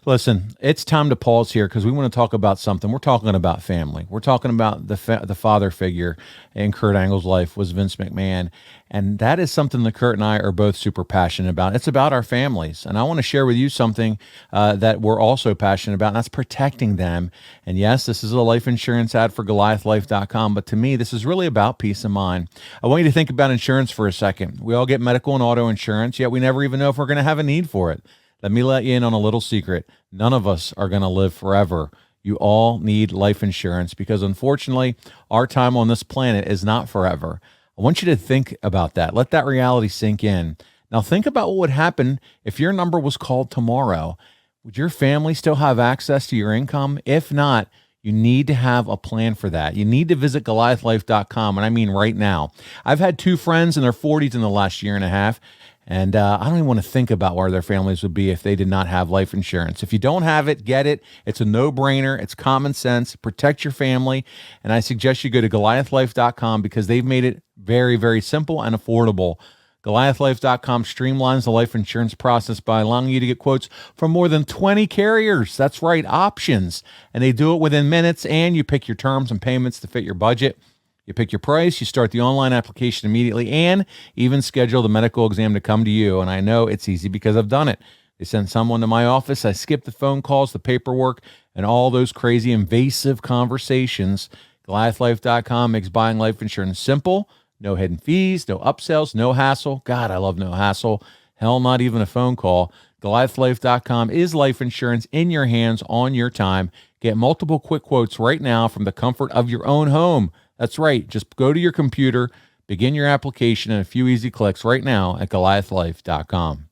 Listen, it's time to pause here because we want to talk about something. We're talking about family. We're talking about the father figure in Kurt Angle's life was Vince McMahon. And that is something that Kurt and I are both super passionate about. It's about our families. And I want to share with you something that we're also passionate about, and that's protecting them. And yes, this is a life insurance ad for GoliathLife.com, but to me, this is really about peace of mind. I want you to think about insurance for a second. We all get medical and auto insurance, yet we never even know if we're going to have a need for it. Let me let you in on a little secret. None of us are going to live forever. You all need life insurance because unfortunately, our time on this planet is not forever. I want you to think about that. Let that reality sink in. Now think about what would happen if your number was called tomorrow. Would your family still have access to your income? If not, you need to have a plan for that. You need to visit GoliathLife.com, and I mean right now. I've had 2 friends in their 40s in the last year and a half, and I don't even want to think about where their families would be if they did not have life insurance. If you don't have it, get it. It's a no-brainer. It's common sense. Protect your family. And I suggest you go to GoliathLife.com because they've made it very, very simple and affordable. GoliathLife.com streamlines the life insurance process by allowing you to get quotes from more than 20 carriers. That's right, options. And they do it within minutes, and you pick your terms and payments to fit your budget. You pick your price, you start the online application immediately, and even schedule the medical exam to come to you. And I know it's easy because I've done it. They sent someone to my office. I skipped the phone calls, the paperwork, and all those crazy invasive conversations. GoliathLife.com makes buying life insurance simple. No hidden fees, no upsells, no hassle. God, I love no hassle. Hell, not even a phone call. GoliathLife.com is life insurance in your hands on your time. Get multiple quick quotes right now from the comfort of your own home. That's right. Just go to your computer, begin your application in a few easy clicks right now at GoliathLife.com.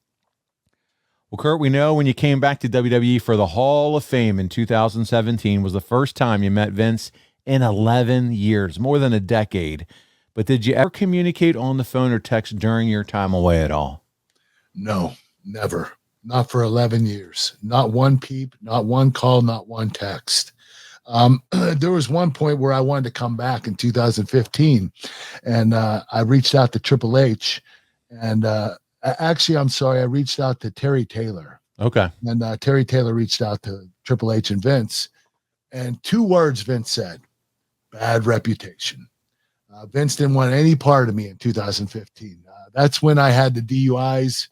Well, Kurt, we know when you came back to WWE for the Hall of Fame in 2017 was the first time you met Vince in 11 years, more than a decade. But did you ever communicate on the phone or text during your time away at all? No, never. Not for 11 years. Not one peep, not one call, not one text. There was one point where I wanted to come back in 2015, and I reached out to Triple H, and actually, I'm sorry, I reached out to Terry Taylor. Okay. And Terry Taylor reached out to Triple H and Vince, and 2 words Vince said: bad reputation. Vince didn't want any part of me in 2015. That's when I had the DUIs,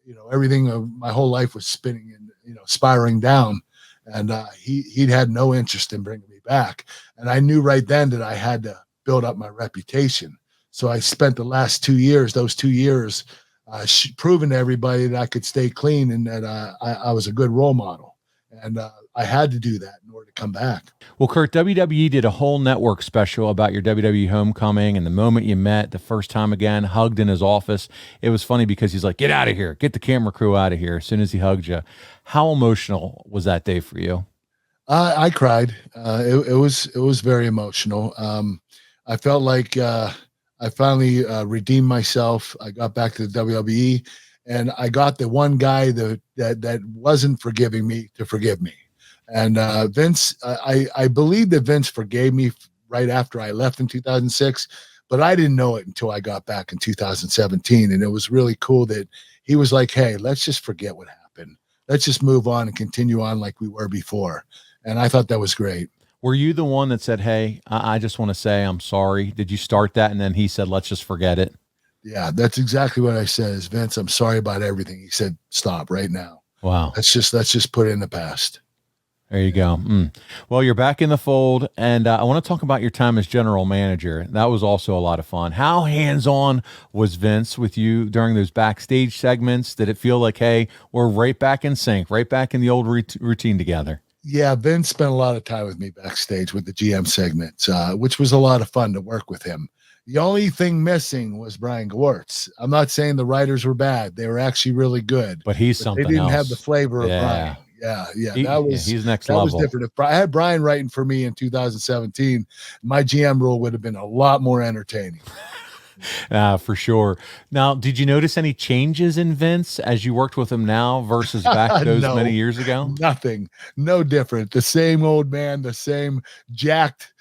and everything. My whole life was spinning and spiraling down, and he had no interest in bringing me back. And I knew right then that I had to build up my reputation. So I spent the last 2 years, those 2 years, proving to everybody that I could stay clean and that I was a good role model. And I had to do that in order to come back. Well, Kurt, WWE did a whole network special about your WWE homecoming and the moment you met the first time again, hugged in his office. It was funny because he's like, get out of here, get the camera crew out of here as soon as he hugged you. How emotional was that day for you? I cried. It was very emotional. I felt like I finally redeemed myself. I got back to the WWE, and I got the one guy that wasn't forgiving me to forgive me. And Vince, I believe that Vince forgave me right after I left in 2006, but I didn't know it until I got back in 2017. And it was really cool that he was like, hey, let's just forget what happened. Let's just move on and continue on like we were before. And I thought that was great. Were you the one that said, hey, I just want to say I'm sorry? Did you start that? And then he said, let's just forget it. Yeah, that's exactly what I said is, Vince, I'm sorry about everything. He said, stop right now. Wow. Let's just put it in the past. There you go. Well, you're back in the fold, and I want to talk about your time as general manager. That was also a lot of fun. How hands-on was Vince with you during those backstage segments? Did it feel like, hey, we're right back in sync, right back in the old routine together? Yeah, Vince spent a lot of time with me backstage with the GM segments, which was a lot of fun to work with him. The only thing missing was Brian Gewirtz. I'm not saying the writers were bad. They were actually really good. But he's something They didn't else. Have the flavor of Yeah. Brian. Yeah. He's next level. That was different. If I had Brian writing for me in 2017, my GM role would have been a lot more entertaining. For sure. Now, did you notice any changes in Vince as you worked with him now versus back those No, many years ago? Nothing. No different. The same old man, the same jacked,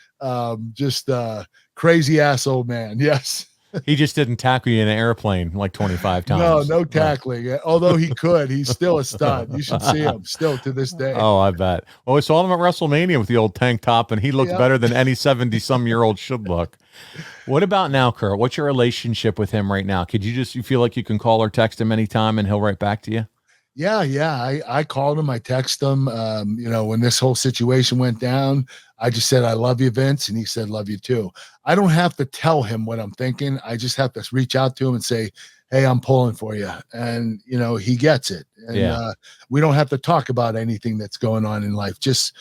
crazy ass old man. Yes. He just didn't tackle you in an airplane like 25 times. No tackling. Although he could, he's still a stud. You should see him still to this day. Oh, I bet. Well, we saw him at WrestleMania with the old tank top, and he looked better than any 70-some-year-old should look. What about now, Kurt? What's your relationship with him right now? You feel like you can call or text him anytime and he'll write back to you? Yeah. I called him. I texted him. When this whole situation went down, I just said, I love you, Vince. And he said, love you too. I don't have to tell him what I'm thinking. I just have to reach out to him and say, hey, I'm pulling for you. And, he gets it. And we don't have to talk about anything that's going on in life. Just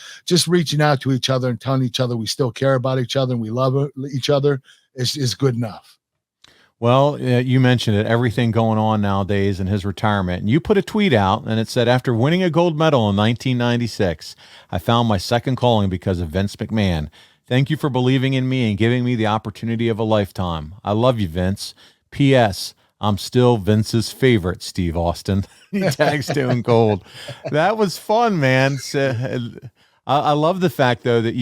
reaching out to each other and telling each other we still care about each other and we love each other is good enough. Well, you mentioned it, everything going on nowadays in his retirement. And you put a tweet out, and it said, after winning a gold medal in 1996, I found my second calling because of Vince McMahon. Thank you for believing in me and giving me the opportunity of a lifetime. I love you, Vince. P.S. I'm still Vince's favorite, Steve Austin. He tagged Stone Cold. That was fun, man. I love the fact, though, that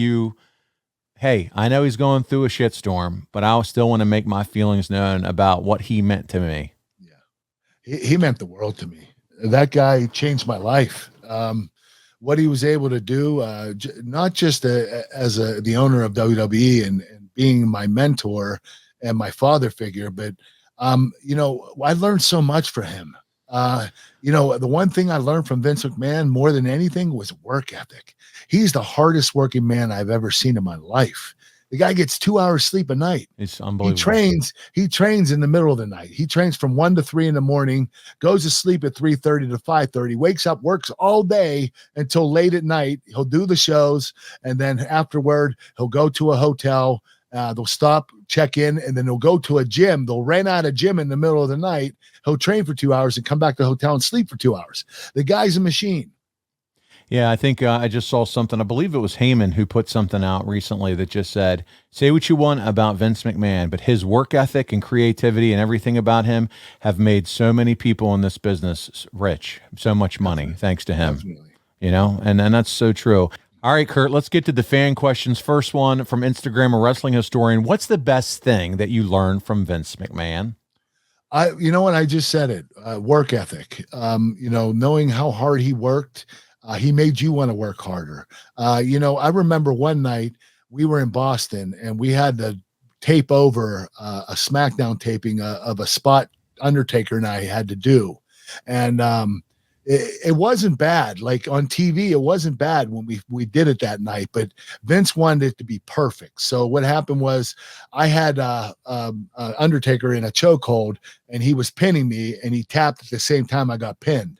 hey, I know he's going through a shitstorm, but I still want to make my feelings known about what he meant to me. Yeah, he meant the world to me. That guy changed my life. What he was able to do, not just as the owner of WWE and being my mentor and my father figure, but I learned so much from him. The one thing I learned from Vince McMahon more than anything was work ethic. He's the hardest working man I've ever seen in my life. The guy gets 2 hours sleep a night. It's unbelievable. He trains in the middle of the night. He trains from 1 to 3 in the morning, goes to sleep at 3:30 to 5:30, wakes up, works all day until late at night. He'll do the shows, and then afterward, he'll go to a hotel. They'll stop, check in, and then they'll go to a gym. They'll rent out a gym in the middle of the night. He'll train for 2 hours and come back to the hotel and sleep for 2 hours. The guy's a machine. Yeah, I think I just saw something. I believe it was Heyman who put something out recently that just said, say what you want about Vince McMahon, but his work ethic and creativity and everything about him have made so many people in this business rich, so much money, thanks to him. Definitely. And that's so true. All right, Kurt, let's get to the fan questions. First one from Instagram, a wrestling historian. What's the best thing that you learned from Vince McMahon? I just said it, work ethic, knowing how hard he worked. He made you want to work harder. I remember one night we were in Boston and we had to tape over a SmackDown taping of a spot Undertaker and I had to do. And it wasn't bad. Like on TV, it wasn't bad when we did it that night, but Vince wanted it to be perfect. So what happened was I had Undertaker in a chokehold and he was pinning me and he tapped at the same time I got pinned.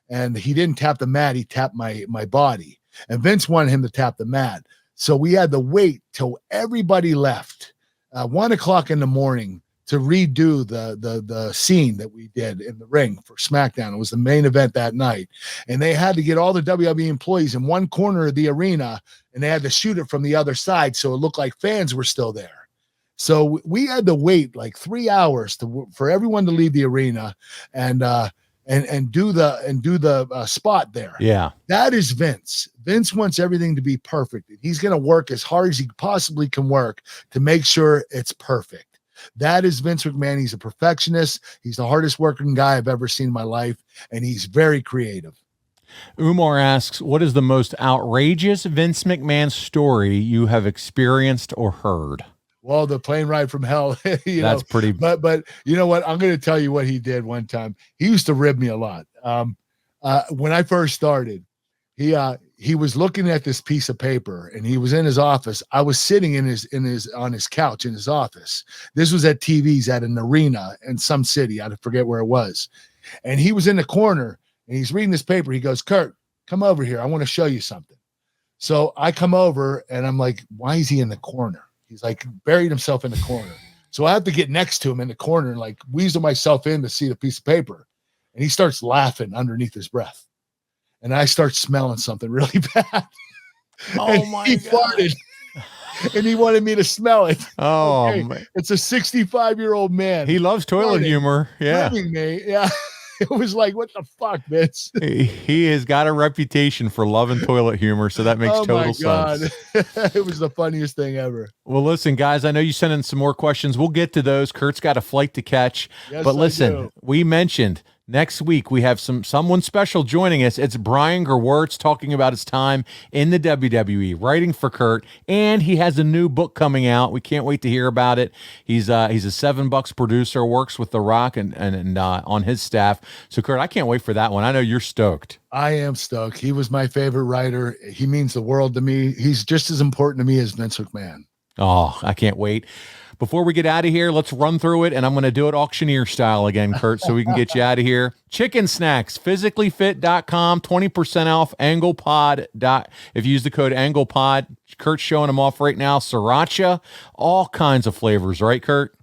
And he didn't tap the mat, he tapped my body. And Vince wanted him to tap the mat. So we had to wait till everybody left, 1 o'clock in the morning, to redo the scene that we did in the ring for SmackDown. It was the main event that night. And they had to get all the WWE employees in one corner of the arena, and they had to shoot it from the other side so it looked like fans were still there. So we had to wait like 3 hours for everyone to leave the arena and do the spot there. Yeah. That is Vince. Vince wants everything to be perfect. He's going to work as hard as he possibly can work to make sure it's perfect. That is Vince McMahon. He's a perfectionist. He's the hardest working guy I've ever seen in my life, and he's very creative. Umar asks, what is the most outrageous Vince McMahon story you have experienced or heard? Well, the plane ride from hell, That's pretty. But you know what? I'm going to tell you what he did one time. He used to rib me a lot. When I first started, he was looking at this piece of paper and he was in his office. I was sitting on his couch in his office. This was at TV's at an arena in some city. I forget where it was. And he was in the corner and he's reading this paper. He goes, Kurt, come over here. I want to show you something. So I come over and I'm like, why is he in the corner? He's like buried himself in the corner. So I have to get next to him in the corner and like weasel myself in to see the piece of paper. And he starts laughing underneath his breath. And I start smelling something really bad. Oh my he God. farted. And he wanted me to smell it. Oh, okay. It's a 65-year-old man. He loves toilet humor. Yeah. Me. Yeah. It was like, what the fuck, Vince? He has got a reputation for loving toilet humor, so that makes total sense. It was the funniest thing ever. Well, listen, guys, I know you sent in some more questions. We'll get to those. Kurt's got a flight to catch. Yes, but listen, I do. we mentioned next week we have someone special joining us. It's Brian Gerwertz talking about his time in the WWE, writing for Kurt, and he has a new book coming out. We can't wait to hear about it. He's a $7 producer, works with The Rock and on his staff. So, Kurt, I can't wait for that one. I know you're stoked. I am stoked. He was my favorite writer. He means the world to me. He's just as important to me as Vince McMahon. Oh, I can't wait. Before we get out of here, let's run through it, and I'm going to do it auctioneer style again, Kurt, so we can get you out of here. Chicken snacks, physicallyfit.com, 20% off, anglepod. If you use the code anglepod, Kurt's showing them off right now. Sriracha, all kinds of flavors, right, Kurt?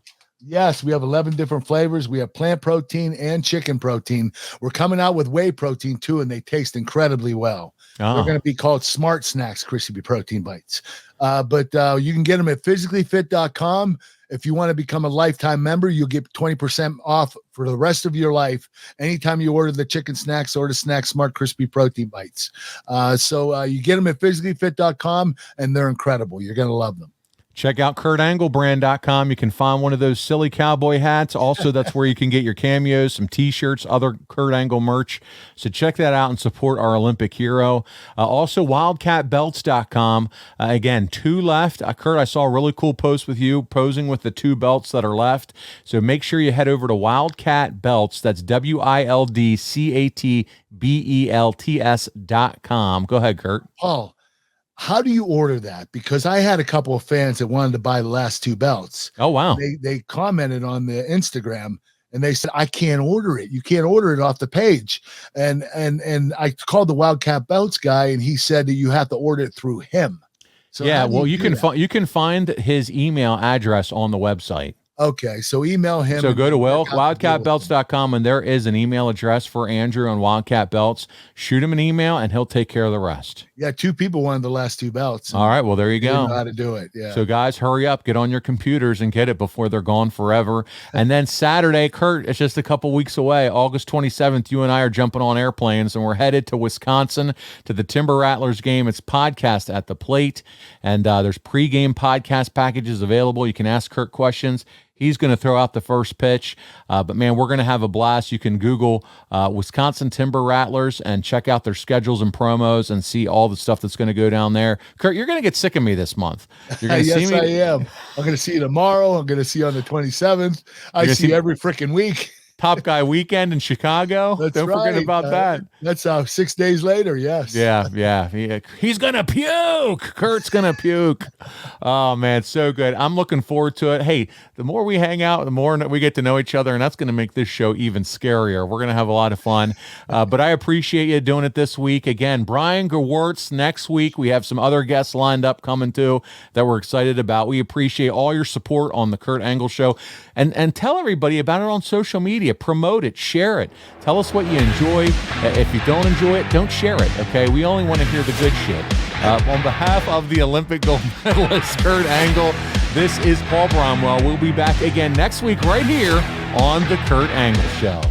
Yes, we have 11 different flavors. We have plant protein and chicken protein. We're coming out with whey protein, too, and they taste incredibly well. Oh. They're going to be called Smart Snacks Crispy Protein Bites. But you can get them at physicallyfit.com. If you want to become a lifetime member, you'll get 20% off for the rest of your life. Anytime you order the chicken snacks or the Snack Smart Crispy Protein Bites. So you get them at physicallyfit.com, and they're incredible. You're going to love them. Check out KurtAngleBrand.com. You can find one of those silly cowboy hats. Also, that's where you can get your cameos, some T-shirts, other Kurt Angle merch. So check that out and support our Olympic hero. Also, WildcatBelts.com. Again, 2 left. Kurt, I saw a really cool post with you posing with the 2 belts that are left. So make sure you head over to Wildcat Belts. That's WildcatBelts.com. Go ahead, Kurt. Paul, how do you order that? Because I had a couple of fans that wanted to buy the last 2 belts. Oh, wow. They commented on the Instagram and they said, I can't order it. You can't order it off the page. And I called the Wildcat Belts guy and he said that you have to order it through him. So yeah, well, you can find his email address on the website. Okay, so email him. So go to wildcatbelts.com and there is an email address for Andrew on Wildcat Belts. Shoot him an email and he'll take care of the rest. Yeah, 2 people wanted the last 2 belts. All right, well, there you go. Didn't know how to do it. Yeah. So guys, hurry up, get on your computers and get it before they're gone forever. And then Saturday, Kurt, it's just a couple weeks away. August 27th, you and I are jumping on airplanes and we're headed to Wisconsin to the Timber Rattlers game. It's podcast at the plate. And there's pregame podcast packages available. You can ask Kurt questions. He's going to throw out the first pitch. But, man, we're going to have a blast. You can Google Wisconsin Timber Rattlers and check out their schedules and promos and see all the stuff that's going to go down there. Kurt, you're going to get sick of me this month. You're going to Yes, see me. I am. I'm going to see you tomorrow. I'm going to see you on the 27th. I see you every freaking week. Top Guy Weekend in Chicago. That's Don't forget right. about that. That's 6 days later. Yes. Yeah. He's going to puke. Kurt's going to puke. Oh, man, so good. I'm looking forward to it. Hey, the more we hang out, the more we get to know each other, and that's going to make this show even scarier. We're going to have a lot of fun. But I appreciate you doing it this week. Again, Brian Gewirtz next week. We have some other guests lined up coming too that we're excited about. We appreciate all your support on the Kurt Angle Show. And tell everybody about it on social media. Promote it, share it. Tell us what you enjoy. If you don't enjoy it, don't share it, okay? We only want to hear the good shit. On behalf of the Olympic gold medalist, Kurt Angle, this is Paul Bromwell. We'll be back again next week right here on the Kurt Angle Show.